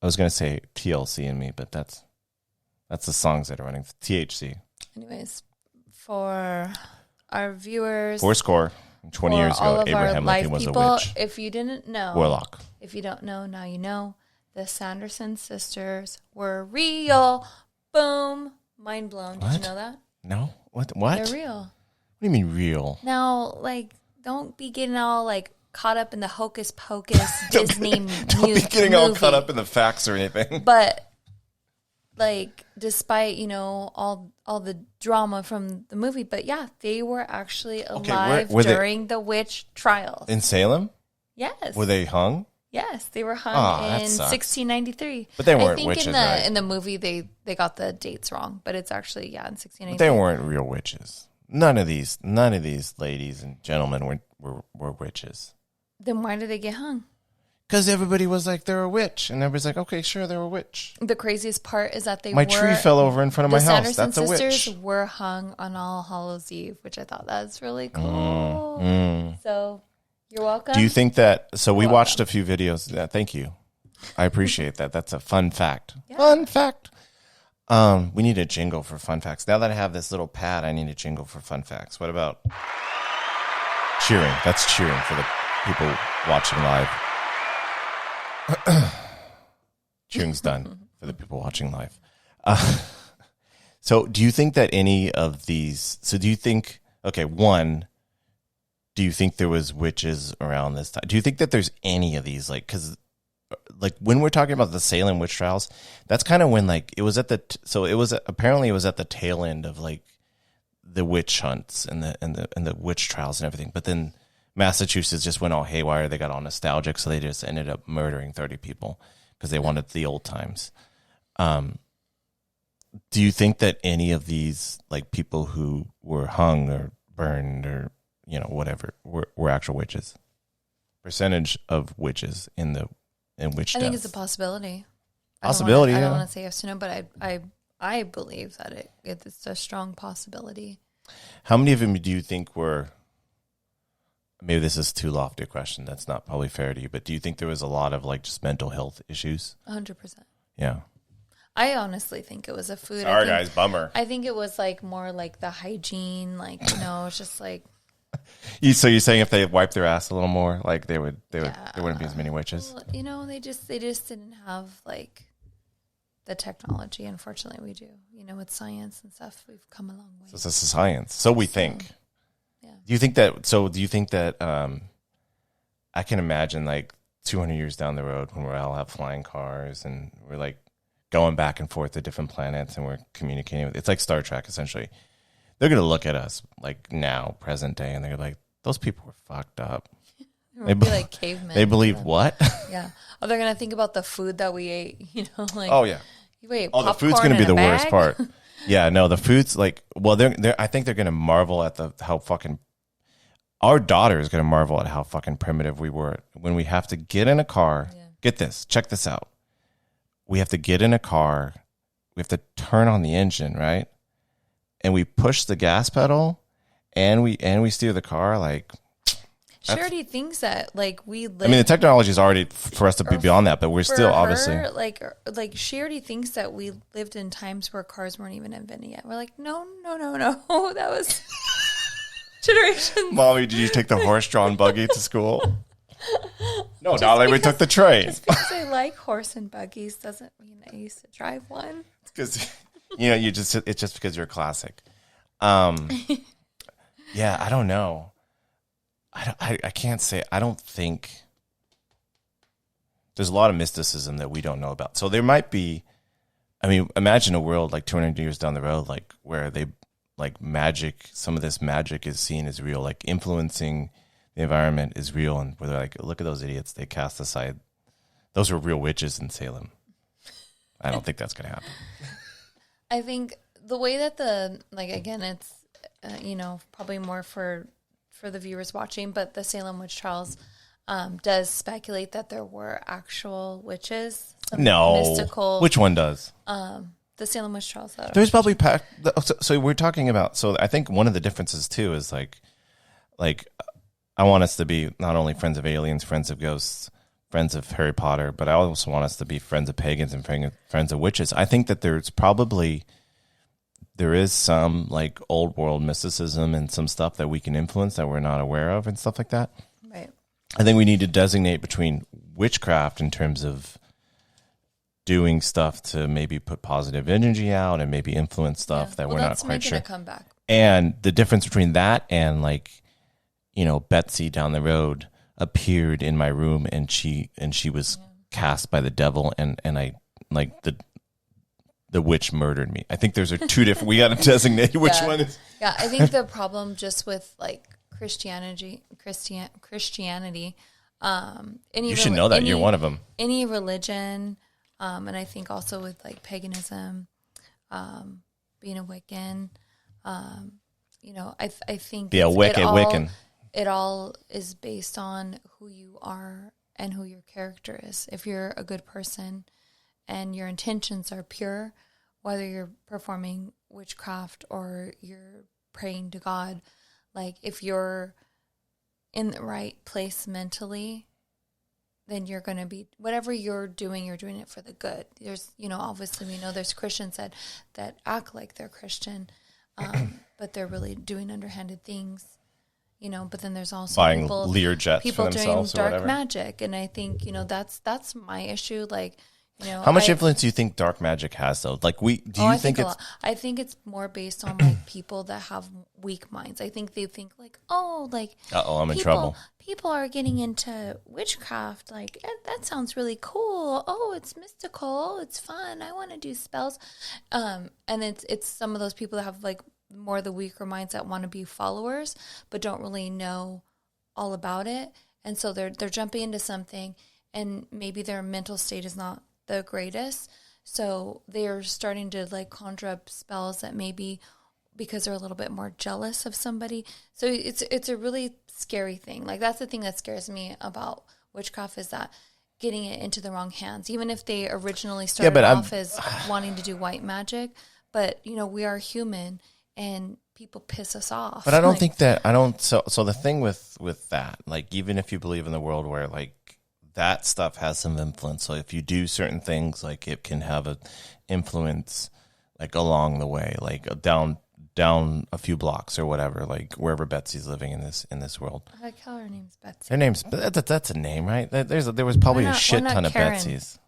I was going to say TLC in me, but that's the songs that are running. THC. Anyways, for our viewers. 20 years ago, Abraham Lincoln was a witch. If you didn't know. Warlock. If you don't know, now you know. The Sanderson sisters were real. Boom. Mind blown. What? Did you know that? No. What? They're real. What do you mean real? Now, like, don't be getting all, like, caught up in the Hocus Pocus Disney Don't be getting all caught up in the facts or anything. But, like, despite, all the drama from the movie, but yeah, they were actually alive during the witch trials. In Salem? Yes. Were they hung? Yes, they were hung in 1693. But they weren't witches, in the movie, they got the dates wrong, but it's actually, in 1693. But they weren't real witches. None of these ladies and gentlemen were witches. Then why did they get hung? Because everybody was like, they're a witch. And everybody's like, okay, sure, they're a witch. The craziest part is that my tree fell over in front of my house. That's a witch. The sisters were hung on All Hallows Eve, which I thought that's really cool. So you're welcome. Do you think that, so we watched a few videos. Thank you. I appreciate that. That's a fun fact. Yeah. Fun fact. We need a jingle for fun facts. Now that I have this little pad, I need a jingle for fun facts. What about cheering? That's cheering for the people watching live. Cheering's done for the people watching live. So do you think that any of these, do you think there was witches around this time? Do you think that there's any of these, like, because like when we're talking about the Salem witch trials, that's kind of when like it was at the apparently it was at the tail end of like the witch hunts and the witch trials and everything. But then Massachusetts just went all haywire. They got all nostalgic, so they just ended up murdering 30 people because they wanted the old times. Do you think that any of these like people who were hung or burned or whatever were actual witches? Percentage of witches in witch deaths. I think it's a possibility. I don't want to say yes or no, but I believe that it's a strong possibility. How many of them do you think were? Maybe this is too lofty a question. That's not probably fair to you, but do you think there was a lot of like just mental health issues? 100%. Yeah. I honestly think it was a food. Sorry, guys, bummer. I think it was like more like the hygiene, like it's just like. So you're saying if they wipe their ass a little more, like there wouldn't be as many witches. Well, they just didn't have like the technology. Unfortunately, we do. With science and stuff, we've come a long way. So this is science. So we think. Yeah. Do you think that I can imagine like 200 years down the road when we all have flying cars and we're like going back and forth to different planets and we're communicating with, it's like Star Trek essentially. They're going to look at us like now, present day, and they're like, those people were fucked up. They be like cavemen. They believe what? Yeah. Oh, they're going to think about the food that we ate, like. Oh, yeah. You ate the food's going to be the worst part. Yeah, no, the food's like, well, I think they're going to marvel at how fucking, our daughter is going to marvel at how fucking primitive we were when we have to get in a car. Yeah. Get this, check this out. We have to get in a car. We have to turn on the engine, right? And we push the gas pedal and we steer the car like. She already thinks that like we live. I mean, the technology is already for us to be beyond that, but we're still obviously like she already thinks that we lived in times where cars weren't even invented yet. We're like, no, that was generations. Mommy, did you take the horse-drawn buggy to school? No, darling, we took the train. Just because I like horse and buggies doesn't mean I used to drive one. Because it's just because you're classic. Yeah, I don't know. I can't say. I don't think there's a lot of mysticism that we don't know about. So there might be. I mean, imagine a world like 200 years down the road, like where they like magic. Some of this magic is seen as real, like influencing the environment is real, and where they're like, look at those idiots. They cast aside. Those were real witches in Salem. I don't think that's going to happen. I think the way that again, it's probably more for the viewers watching, but the Salem witch trials does speculate that there were actual witches. Mystical. Which one does? The Salem witch trials. There's probably so we're talking about. So I think one of the differences too is like I want us to be not only friends of aliens, friends of ghosts, friends of Harry Potter, but I also want us to be friends of pagans and friends of witches. I think that there is some like old world mysticism and some stuff that we can influence that we're not aware of and stuff like that. Right. I think we need to designate between witchcraft in terms of doing stuff to maybe put positive energy out and maybe influence stuff that we're not quite sure. A comeback. And the difference between that and like, Betsy down the road appeared in my room and she was cast by the devil and I like the witch murdered me. I think there's two different. We got to designate which one is. Yeah, I think the problem just with like Christianity. You should know that you're one of them. Any religion, and I think also with like paganism, being a Wiccan, I think Wiccan. It all is based on who you are and who your character is. If you're a good person and your intentions are pure, whether you're performing witchcraft or you're praying to God, like if you're in the right place mentally, then you're going to be, whatever you're doing it for the good. There's, obviously we know there's Christians that act like they're Christian, but they're really doing underhanded things, but then there's also buying Learjets people for themselves doing or dark whatever. magic. And I think, that's my issue. Like, how much influence do you think dark magic has, though? Like, I think it's more based on like people that have weak minds. I think they think like, I'm in trouble. People are getting into witchcraft. Like, that sounds really cool. Oh, it's mystical. It's fun. I want to do spells. And it's some of those people that have like more the weaker minds that want to be followers, but don't really know all about it. And so they're jumping into something, and maybe their mental state is not the greatest, so they're starting to like conjure up spells that maybe because they're a little bit more jealous of somebody. So it's a really scary thing. Like, that's the thing that scares me about witchcraft, is that getting it into the wrong hands. Even if they originally started off as wanting to do white magic, but we are human and people piss us off. But I don't think that so the thing with that, like, even if you believe in the world where like that stuff has some influence. So if you do certain things, like, it can have an influence, like, along the way, like down a few blocks or whatever, like wherever Betsy's living in this world. I like how her name's Betsy. Her name's that's a name, right? There was probably a shit ton of Karen. Betsy's.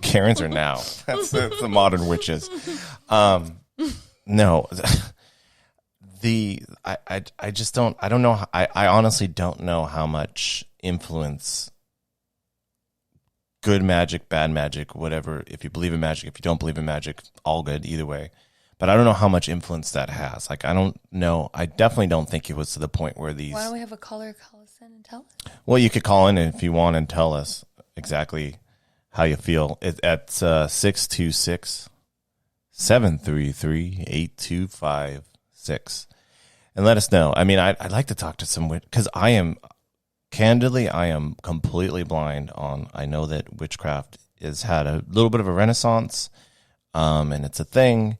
Karens are now. That's the modern witches. No. I just don't. I don't know. I honestly don't know how much influence good magic, bad magic, whatever. If you believe in magic, if you don't believe in magic, all good either way. But I don't know how much influence that has. Like, I don't know. I definitely don't think it was to the point where these. Why don't we have a caller call us in and tell us? Well, you could call in if you want and tell us exactly how you feel. It's at 626-733-8256. And let us know. I mean, I'd like to talk to some, because I am completely blind on. I know that witchcraft has had a little bit of a renaissance, and it's a thing,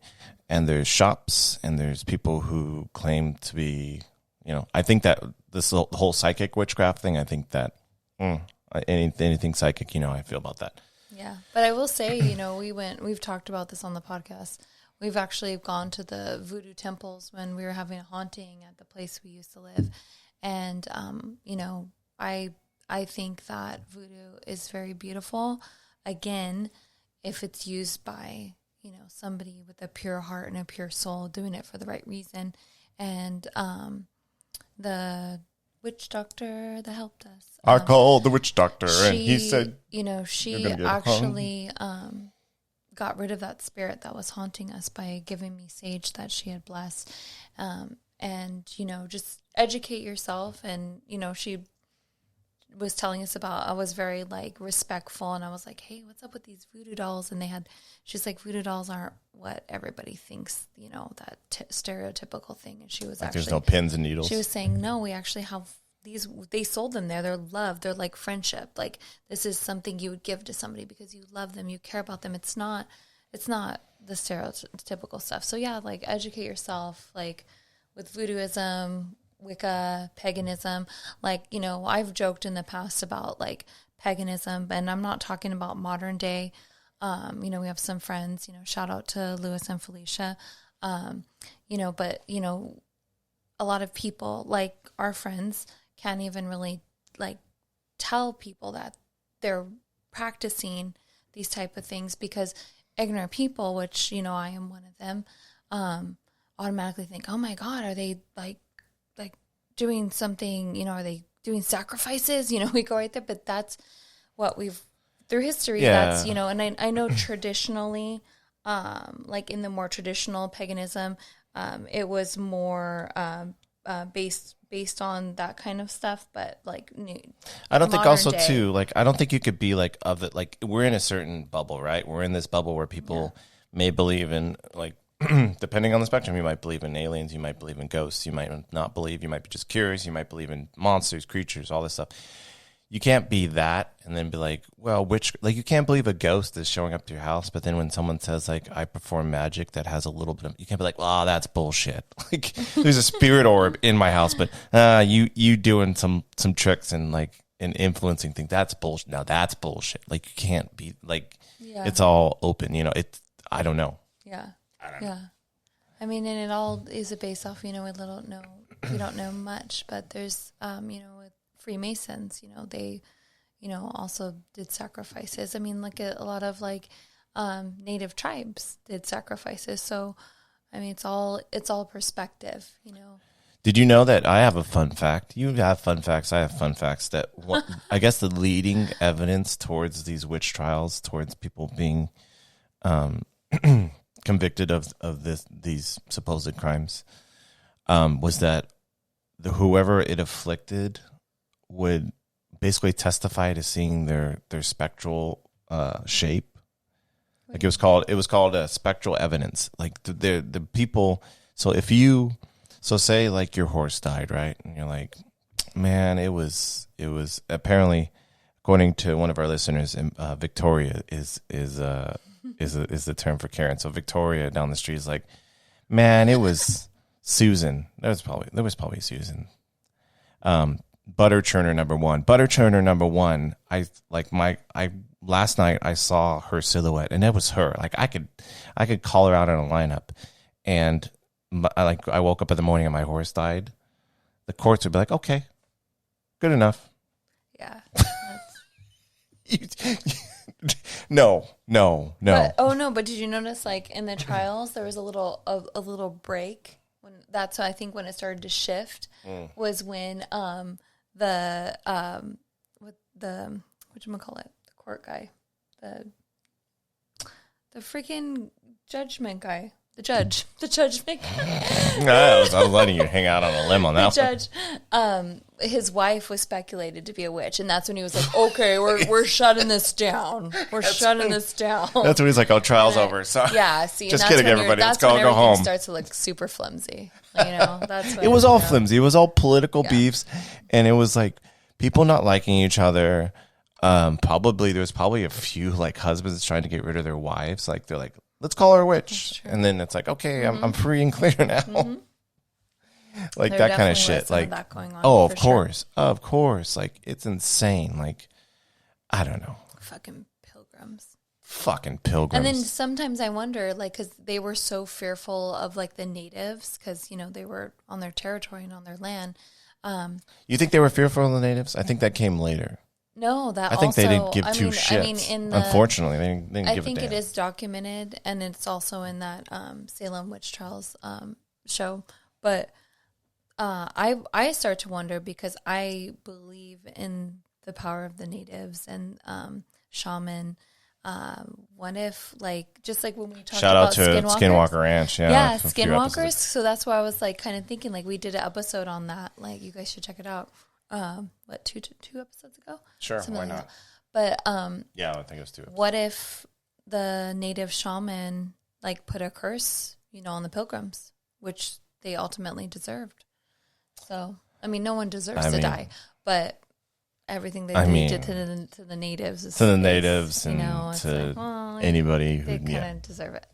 and there's shops, and there's people who claim to be, I think that this whole psychic witchcraft thing, I think that anything psychic, I feel about that. Yeah, but I will say, we've talked about this on the podcast. We've actually gone to the voodoo temples when we were having a haunting at the place we used to live. And, I think that voodoo is very beautiful. Again, if it's used by, somebody with a pure heart and a pure soul doing it for the right reason. And the witch doctor that helped us. I called the witch doctor, and he said, she actually got rid of that spirit that was haunting us by giving me sage that she had blessed. And, just educate yourself. And, she was telling us about, I was very like respectful, and I was like, hey, what's up with these voodoo dolls? And she's like, voodoo dolls aren't what everybody thinks, that stereotypical thing. And she was like, there's no pins and needles. She was saying, no, we actually have these, they sold them there. They're love. They're like friendship. Like, this is something you would give to somebody because you love them, you care about them. It's not the stereotypical stuff. So yeah, like, educate yourself, like with voodooism, Wicca, paganism. Like, I've joked in the past about like paganism, and I'm not talking about modern day. We have some friends, shout out to Lewis and Felicia. But a lot of people, like our friends, can't even really like tell people that they're practicing these type of things, because ignorant people, which, I am one of them, automatically think, oh my God, are they like doing something, are they doing sacrifices? We go right there, but that's what we've, through history, that's, and I know traditionally, like in the more traditional paganism, it was more based on that kind of stuff, but like I don't think also day, too, like, I don't think you could be like of it, like, we're in a certain bubble, right? We're in this bubble where people may believe in like depending on the spectrum, you might believe in aliens, you might believe in ghosts, you might not believe, you might be just curious, you might believe in monsters, creatures, all this stuff. You can't be that and then be like, well, you can't believe a ghost is showing up to your house, but then when someone says like, I perform magic that has a little bit of, you can't be like, oh, that's bullshit. Like there's a spirit orb in my house, but you doing some tricks and like and influencing things. That's bullshit. Now that's bullshit. Like you can't be like, it's all open, I don't know. Yeah. I mean, and it all is based off, we don't know much, but there's, with Freemasons, they, also did sacrifices. I mean, like a lot of like native tribes did sacrifices. So, I mean, it's all perspective, Did you know that I have a fun fact? You have fun facts. I have fun facts that I guess the leading evidence towards these witch trials, towards people being convicted of these supposed crimes, was that whoever it afflicted would basically testify to seeing their spectral shape. Like it was called spectral evidence. Like the people. So say like your horse died, right? And you're like, man, it was apparently, according to one of our listeners, Victoria is the term for Karen. So Victoria down the street is like, man, it was Susan. There was probably Susan. Butter churner number one. Last night I saw her silhouette and it was her. Like I could call her out in a lineup, and I woke up in the morning and my horse died. The courts would be like, okay, good enough. Yeah. No. But did you notice like in the trials there was a little break when I think when it started to shift was when the court guy, the freaking judgment guy, the judgment guy. I was letting you hang out on a limb on that. The judge, his wife was speculated to be a witch, and that's when he was like, "Okay, we're shutting this down. That's when he's like, "Oh, trial's over." So yeah, see, just kidding, everybody. Let's go home. Starts to look super flimsy. That's it was all flimsy. It was all political beefs, and it was like people not liking each other. There was probably a few like husbands trying to get rid of their wives. Like they're like, let's call her a witch, and then it's like, okay, I'm free and clear now. Mm-hmm. Like there that kind of shit. Like, that going on, of course. Like it's insane. Like I don't know. Fucking pilgrims. And then sometimes I wonder, like, because they were so fearful of like the natives, because they were on their territory and on their land. You think they were fearful of the natives? I think that came later. No, I think they didn't give two shits. Unfortunately, they didn't give a damn. I think it is documented, and it's also in that Salem witch trials show. But I start to wonder, because I believe in the power of the natives and shaman. What if, like, just like when we talked about Skinwalker Ranch, Skinwalkers. So that's why I was like kind of thinking, like, we did an episode on that. Like, you guys should check it out. Two episodes ago? Sure, why not? But yeah, I think it was 2 episodes. What if the native shaman like put a curse, on the pilgrims, which they ultimately deserved? So, I mean, no one deserves to die, but everything they did to the natives is, and to like, anybody who they kind of deserve it.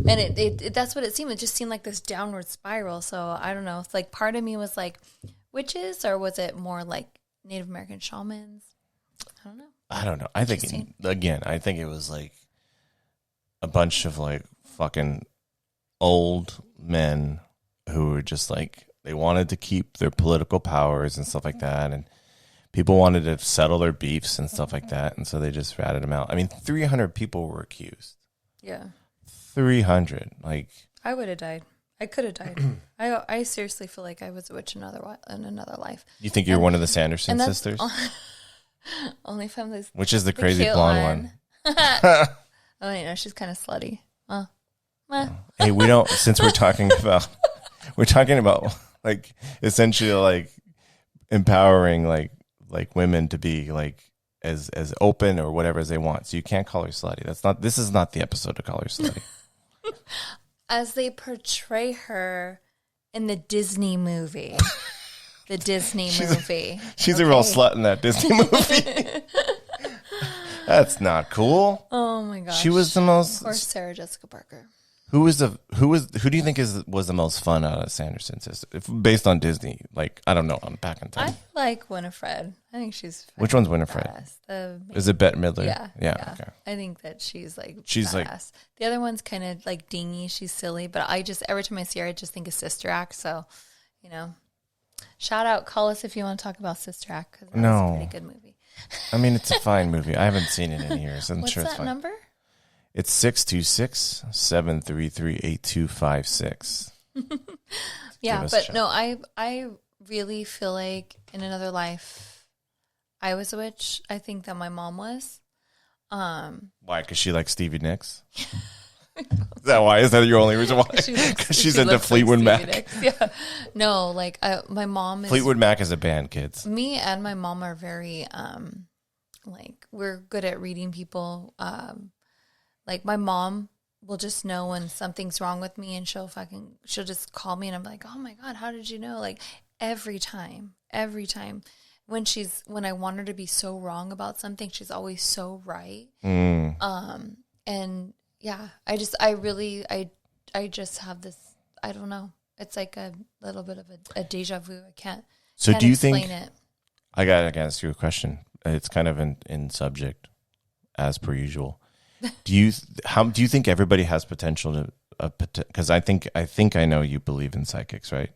And it that's what it seemed. It just seemed like this downward spiral. So I don't know. It's like part of me was like, witches, or was it more like Native American shamans? I don't know. I think it was like a bunch of like fucking old men who were just like, they wanted to keep their political powers and stuff like that, and people wanted to settle their beefs and stuff like that, and so they just ratted them out. I mean, 300 people were accused. Yeah. 300. Like, I would have died. I could have died. I seriously feel like I was a witch in another life. You think you're one of the Sanderson sisters? Only if I'm this. Which is the crazy blonde one? Oh, she's kind of slutty. Hey, we don't. Since we're talking about like essentially like empowering like women to be like as open or whatever as they want. So you can't call her slutty. This is not the episode to call her slutty. as they portray her in the Disney movie. The Disney movie. She's a real slut in that Disney movie. That's not cool. Oh my gosh. She was the most. Or Sarah Jessica Parker. Who do you think was the most fun out of Sanderson sisters? Based on Disney, like I don't know, I'm back in time. I like Winifred. I think she's. Which one's Winifred? Is it Bette Midler? Yeah. Okay. I think that she's badass. Like the other one's kind of like dingy. She's silly, but every time I see her, I just think of Sister Act. So, shout out, call us if you want to talk about Sister Act because that was a pretty good movie. I mean, it's a fine movie. I haven't seen it in years. I'm What's sure it's that fine. number? It's 626-733-8256. Yeah, but no, I really feel like in another life, I was a witch. I think that my mom was. Why? Because she likes Stevie Nicks? Is that why? Is that your only reason why? Because she's into Fleetwood Mac. Yeah. No, my mom is... Fleetwood Mac is a band, kids. Me and my mom are very, we're good at reading people. My mom will just know when something's wrong with me, and she'll just call me, and I'm like, oh my God, how did you know? Like every time when I want her to be so wrong about something, she's always so right. And yeah, I just have this, I don't know. It's like a little bit of a deja vu. I can't do you explain think it. I gotta ask you a question. It's kind of in subject as per usual. Do you think everybody has potential to? Because I think I know you believe in psychics, right?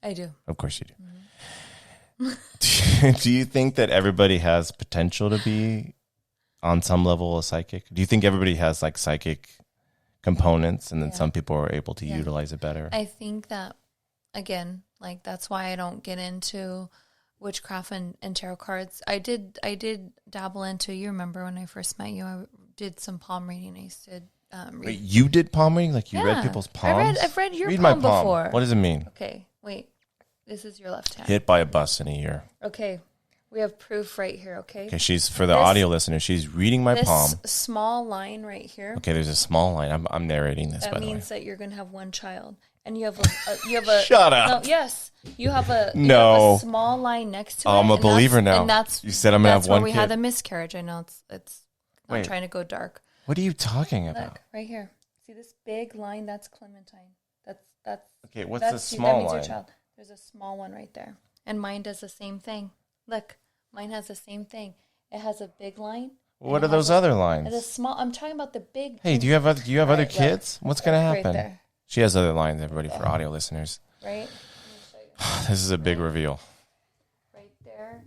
I do. Of course you do. Mm-hmm. Do you think that everybody has potential to be on some level a psychic? Do you think everybody has like psychic components, and then some people are able to utilize it better? I think that again, that's why I don't get into witchcraft and tarot cards. I did dabble into. You remember when I first met you? I did some palm reading. I used to read. Wait, you did palm reading? Like you read people's palms? I've read your read palm my palm before. What does it mean? Okay, wait. This is your left hand. Hit by a bus in a year. Okay, we have proof right here. Okay. Okay, she's for the audio listener. She's reading my palm. This small line right here. Okay, there's a small line. I'm narrating this. That by the way, means that you're gonna have one child, and you have a. Shut up. No, yes, you have a small line next to it. I'm a believer now. And that's you said I'm gonna have one kid. kid. We had a miscarriage. I know it's. I'm trying to go dark. What are you talking about? Look right here. See this big line? That's Clementine. That's. Okay, what's the small that means line? Your child. There's a small one right there, and mine does the same thing. Look, mine has the same thing. It has a big line. What are those other lines? It's a small. I'm talking about the big. Hey, do you have other kids? What's gonna happen? Right there. She has other lines. Everybody for audio listeners. Right. This is a big reveal. Right there.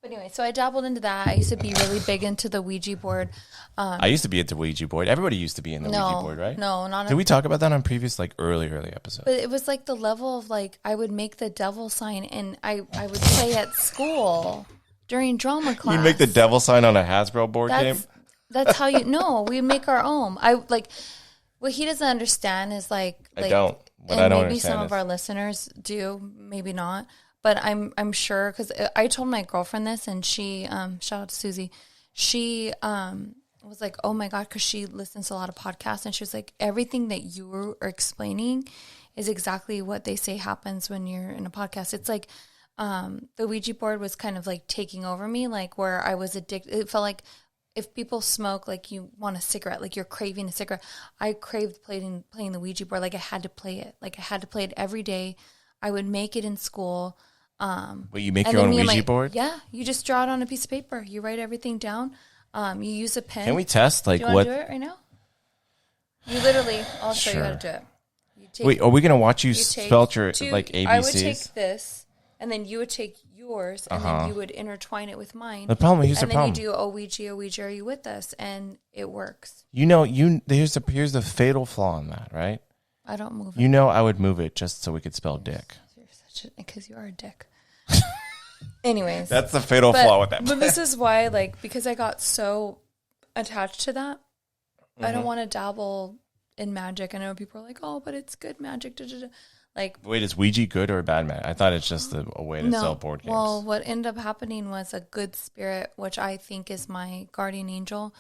But anyway, so I dabbled into that. I used to be really big into the Ouija board. I used to be into Ouija board. Everybody used to be in the Ouija board, right? No, not. Did we talk about that on previous, early episodes? But it was like the level of I would make the devil sign, and I would play at school during drama class. You make the devil sign on a Hasbro board game? That's how you know. We make our own. What he doesn't understand is I don't. What I don't maybe understand some of our listeners do, maybe not. But I'm sure because I told my girlfriend this, and she shout out to Susie. She was like, "Oh my God," because she listens to a lot of podcasts, and she was like, "Everything that you are explaining is exactly what they say happens when you're in a podcast." It's like the Ouija board was kind of taking over me, where I was addicted. It felt like if people smoke, you want a cigarette, you're craving a cigarette. I craved playing the Ouija board. I had to play it. I had to play it every day. I would make it in school. Wait, you make your own Ouija board? Yeah, you just draw it on a piece of paper. You write everything down. You use a pen. Can we test? Do you want to do it right now? You literally, I'll show you how to do it. Wait, are we going to watch you spell your ABCs? I would take this, and then you would take yours, and then you would intertwine it with mine. The problem, here's the problem. And then you do, Ouija, are you with us? And it works. Here's the fatal flaw in that, right? I don't move it. I would move it just so we could spell dick. Because you are a dick. Anyways. That's the fatal flaw with that. But this is why, because I got so attached to that, I don't want to dabble in magic. I know people are like, oh, but it's good magic. Da, da, da. Wait, is Ouija good or bad magic? I thought it's just a way to sell board games. Well, what ended up happening was a good spirit, which I think is my guardian angel,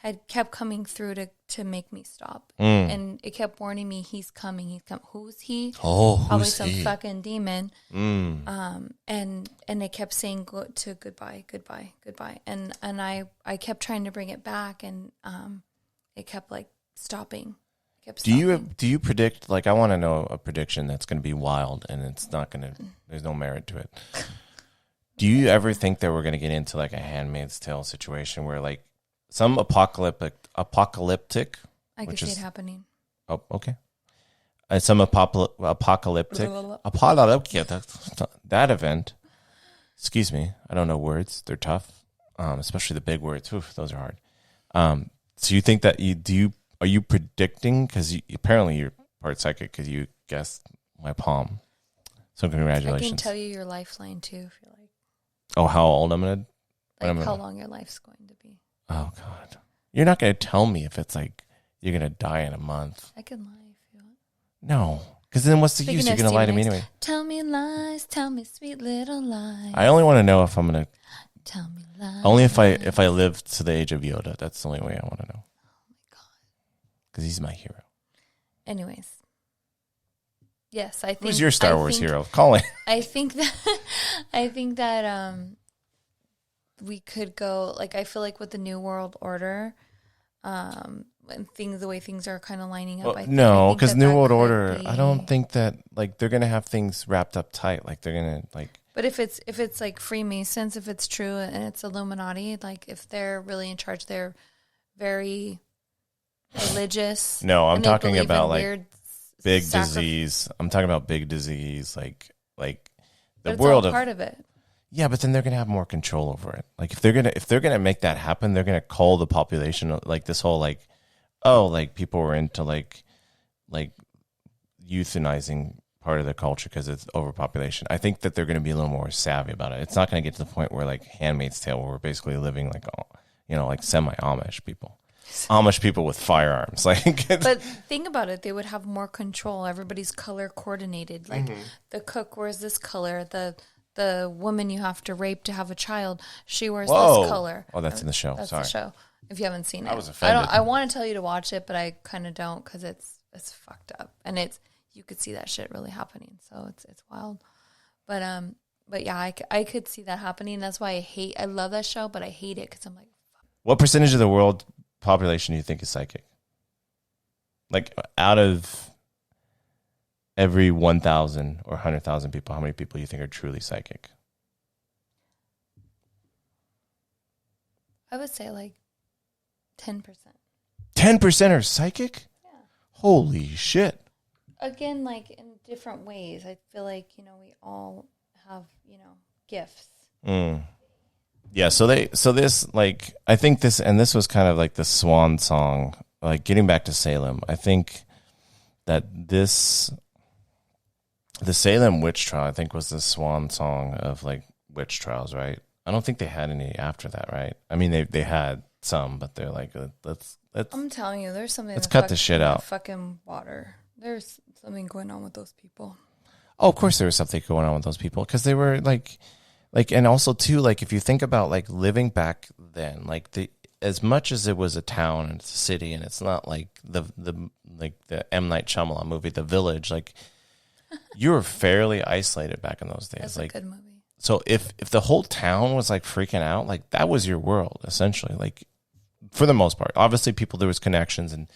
had kept coming through to make me stop. And it kept warning me, he's coming. Who's he? Oh, probably who's some he? fucking demon. And it kept saying goodbye. And I kept trying to bring it back, and it kept like stopping. Do you predict, like, I want to know a prediction that's going to be wild and it's not going to, there's no merit to it. Do you ever think that we're going to get into like a Handmaid's Tale situation where like some apocalyptic, I could see it happening. Oh, okay. Some apocalyptic, that event. Excuse me. I don't know words. They're tough. Especially the big words. Oof, those are hard. So you think that are you predicting? Because apparently you're part psychic because you guessed my palm. So congratulations. I can tell you your lifeline too if you like. Oh, how old I'm gonna? Like how long your life's going to be. Oh God, you're not gonna tell me if it's like you're gonna die in a month. I can lie if you want. No, because then what's the use? You're gonna lie to me anyway. Tell me lies, tell me sweet little lies. I only want to know if I'm gonna. Tell me lies. Only if I live to the age of Yoda. That's the only way I want to know. Because he's my hero. Anyways. Yes, I think. Who's your Star Wars hero? Call it. I think that we could go, like, I feel like with the New World Order, and the way things are kind of lining up. Well, no, because New World Order, I don't think that, like, they're going to have things wrapped up tight. Like, they're going to, like. But if it's like Freemasons, if it's true and it's Illuminati, like, if they're really in charge, they're very religious. No, I'm talking about like big disease. I'm talking about big disease, like the world of part of it. Yeah, but then they're gonna have more control over it. Like if they're gonna make that happen, they're gonna cull the population. Like this whole like, oh, like people were into like euthanizing part of the culture because it's overpopulation. I think that they're gonna be a little more savvy about it. It's not gonna get to the point where like Handmaid's Tale, where we're basically living like like semi-Amish people. Amish people with firearms, like. But think about it; they would have more control. Everybody's color coordinated. Like the cook wears this color. The woman you have to rape to have a child, she wears this color. Oh, that's in the show. That's Sorry. the show. If you haven't seen it, I was offended. I want to tell you to watch it, but I kind of don't because it's fucked up and you could see that shit really happening. So it's wild. But yeah, I could see that happening. That's why I love that show, but I hate it because I'm like. What percentage of the world population do you think is psychic? Like out of every 1,000 or 100,000 people, how many people do you think are truly psychic? I would say like 10%. 10% are psychic? Yeah. Holy shit. Again, like in different ways. I feel like, we all have, gifts. Yeah, so this, like, I think this was kind of like the swan song, like getting back to Salem. I think that the Salem witch trial, I think, was the swan song of like witch trials, right? I don't think they had any after that, right? I mean, they had some, but they're like, let's. I'm telling you, there's something. Let's cut the shit out. Fucking water. There's something going on with those people. Oh, of course there was something going on with those people because they were like, and also too, like if you think about like living back then, like as much as it was a town and it's a city, and it's not like the M. Night Shyamalan movie, The Village, like you were fairly isolated back in those days. That's like a good movie. So if the whole town was like freaking out, like that was your world essentially, like for the most part. Obviously, there was connections and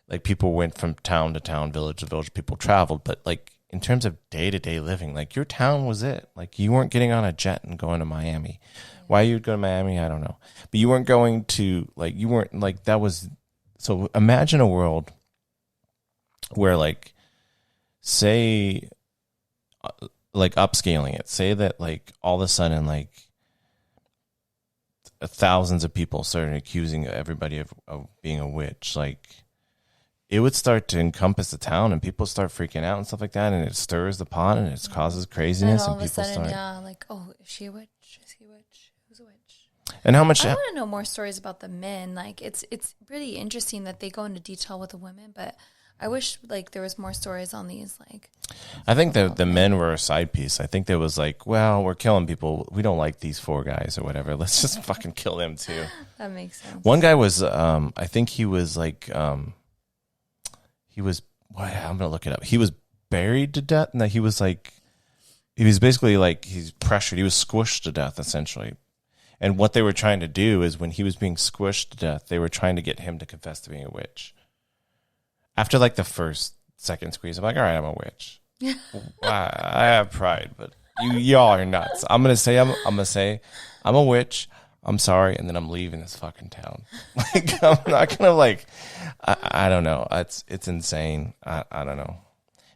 like people went from town to town, village to village. People traveled, but like. In terms of day-to-day living, like your town was it. Like you weren't getting on a jet and going to Miami. Why you'd go to Miami, I don't know. But you weren't going to, like, you weren't, like, that was, so imagine a world where, like, say, like, upscaling it. Say that, like, all of a sudden, like, thousands of people started accusing everybody of being a witch. Like, it would start to encompass the town and people start freaking out and stuff like that, and it stirs the pot and it causes craziness. And all and of a people sudden, start, like, oh, is she a witch? Is he a witch? Who's a witch? And how much? I want to know more stories about the men. Like, it's really interesting that they go into detail with the women, but I wish like there was more stories on these. Like, I think the men were a side piece. I think there was like, well, we're killing people. We don't like these 4 guys or whatever. Let's just fucking kill them too. That makes sense. One guy was, I think he was like, he was. Well, I'm gonna look it up. He was buried to death, and he was like, he was basically like he's pressured. He was squished to death essentially. And what they were trying to do is when he was being squished to death, they were trying to get him to confess to being a witch. After like the first, second squeeze, I'm like, all right, I'm a witch. I have pride, but y'all are nuts. I'm gonna say I'm a witch. I'm sorry, and then I'm leaving this fucking town. Like I'm not gonna like. I don't know. It's insane. I don't know.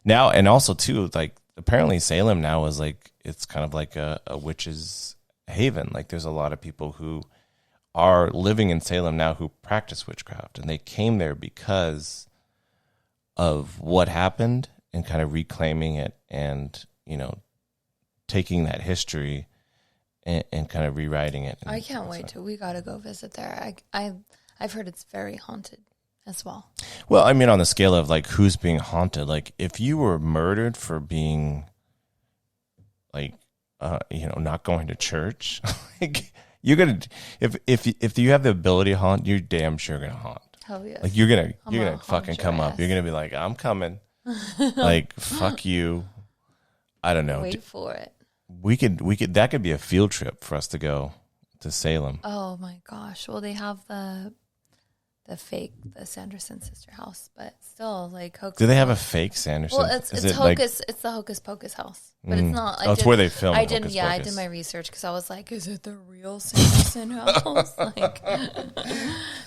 Now and also too, like apparently Salem now is like it's kind of like a witch's haven. Like there's a lot of people who are living in Salem now who practice witchcraft, and they came there because of what happened and kind of reclaiming it and, you know, taking that history and kind of rewriting it. I can't wait till we got to go visit there. I've heard it's very haunted as well. Well, I mean, on the scale of like who's being haunted, like if you were murdered for being like, you know, not going to church, like you're going to, if you have the ability to haunt, you're damn sure going to haunt. Hell yes. Like you're gonna fucking come up. You're gonna be like, I'm coming. Like fuck you. I don't know. Wait for it. We could that could be a field trip for us to go to Salem. Oh my gosh. Well, they have the Sanderson sister house, but still like Hocus. Do they have a fake Sanderson? Well, it's Hocus. Like, it's the Hocus Pocus house, but it's not. It's where they filmed. I didn't. Yeah, I did my research because I was like, is it the real Sanderson house? Like,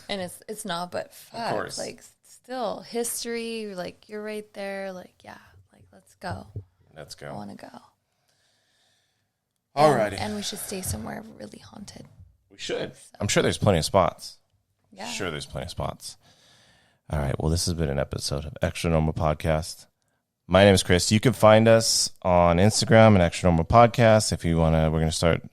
and it's not. But fuck, of course. Like still history. Like you're right there. Like yeah, like let's go. Let's go. I want to go. Alrighty. And we should stay somewhere really haunted. We should. So. I'm sure there's plenty of spots. Yeah. Sure, there's plenty of spots. All right. Well, this has been an episode of Extra Normal Podcast. My name is Chris. You can find us on Instagram at Extra Normal Podcast. If you want to, we're going to start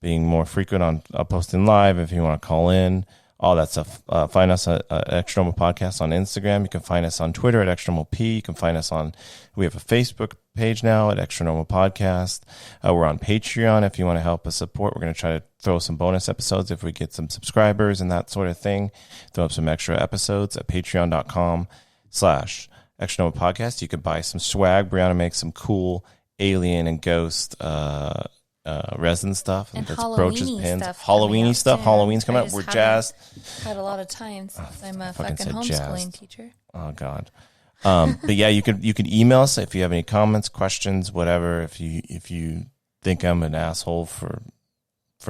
being more frequent on posting live. If you want to call in, all that stuff. Find us at Extra Normal Podcast on Instagram. You can find us on Twitter at Extra Normal P. You can find us we have a Facebook page now at Extra Normal Podcast. We're on Patreon if you want to help us support. We're going to try to throw some bonus episodes if we get some subscribers and that sort of thing. Throw up some extra episodes at patreon.com/Extra Normal Podcast. You can buy some swag. Brianna makes some cool alien and ghost resin stuff. And that's brooches, pins. Halloween-y stuff. Halloween's coming up. We're jazzed. Had a lot of time since I'm a fucking homeschooling teacher. Oh, God. But yeah, you could email us if you have any comments, questions, whatever. If you think I'm an asshole for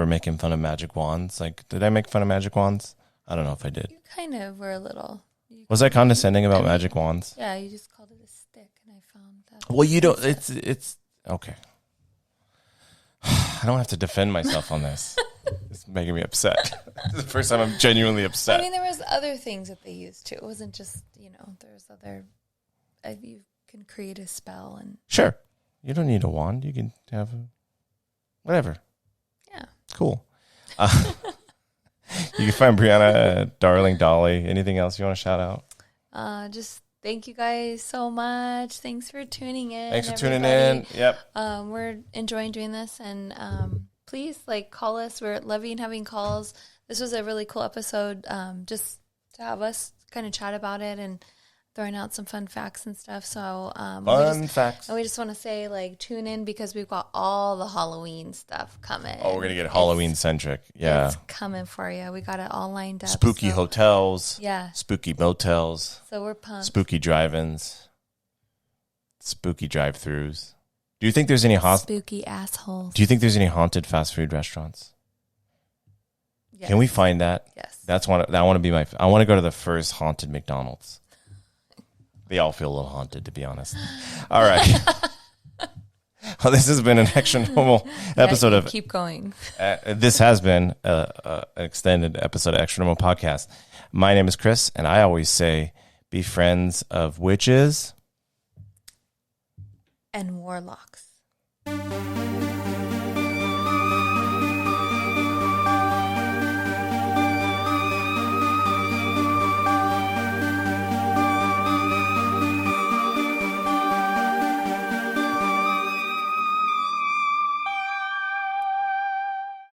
making fun of magic wands, like did I make fun of magic wands? I don't know if I did. You kind of were a little. Was I condescending about magic wands? Yeah, you just called it a stick, and I found that. Well, you don't. It's okay. I don't have to defend myself on this. It's making me upset. This is the first time I'm genuinely upset. I mean, there was other things that they used too. It wasn't just, there's other. You can create a spell and. Sure, you don't need a wand. You can have whatever. Yeah. Cool. You can find Brianna at Darling Dolly. Anything else you want to shout out? Just. Thank you guys so much. Thanks for tuning in. Thanks for tuning in. Yep. We're enjoying doing this, and please call us. We're loving having calls. This was a really cool episode. Just to have us kind of chat about it and throwing out some fun facts and stuff. So facts. And we just want to say tune in because we've got all the Halloween stuff coming. Oh, we're gonna get Halloween centric. Yeah, it's coming for you. We got it all lined up. Spooky hotels. Yeah. Spooky motels. So we're pumped. Spooky drive-ins. Spooky drive-throughs. Do you think there's any spooky assholes? Do you think there's any haunted fast food restaurants? Yes. Can we find that? Yes. I want to go to the first haunted McDonald's. They all feel a little haunted, to be honest. All right. Well, this has been an Extra Normal episode of. Keep going. This has been an extended episode of Extra Normal Podcast. My name is Chris, and I always say, be friends of witches and warlocks.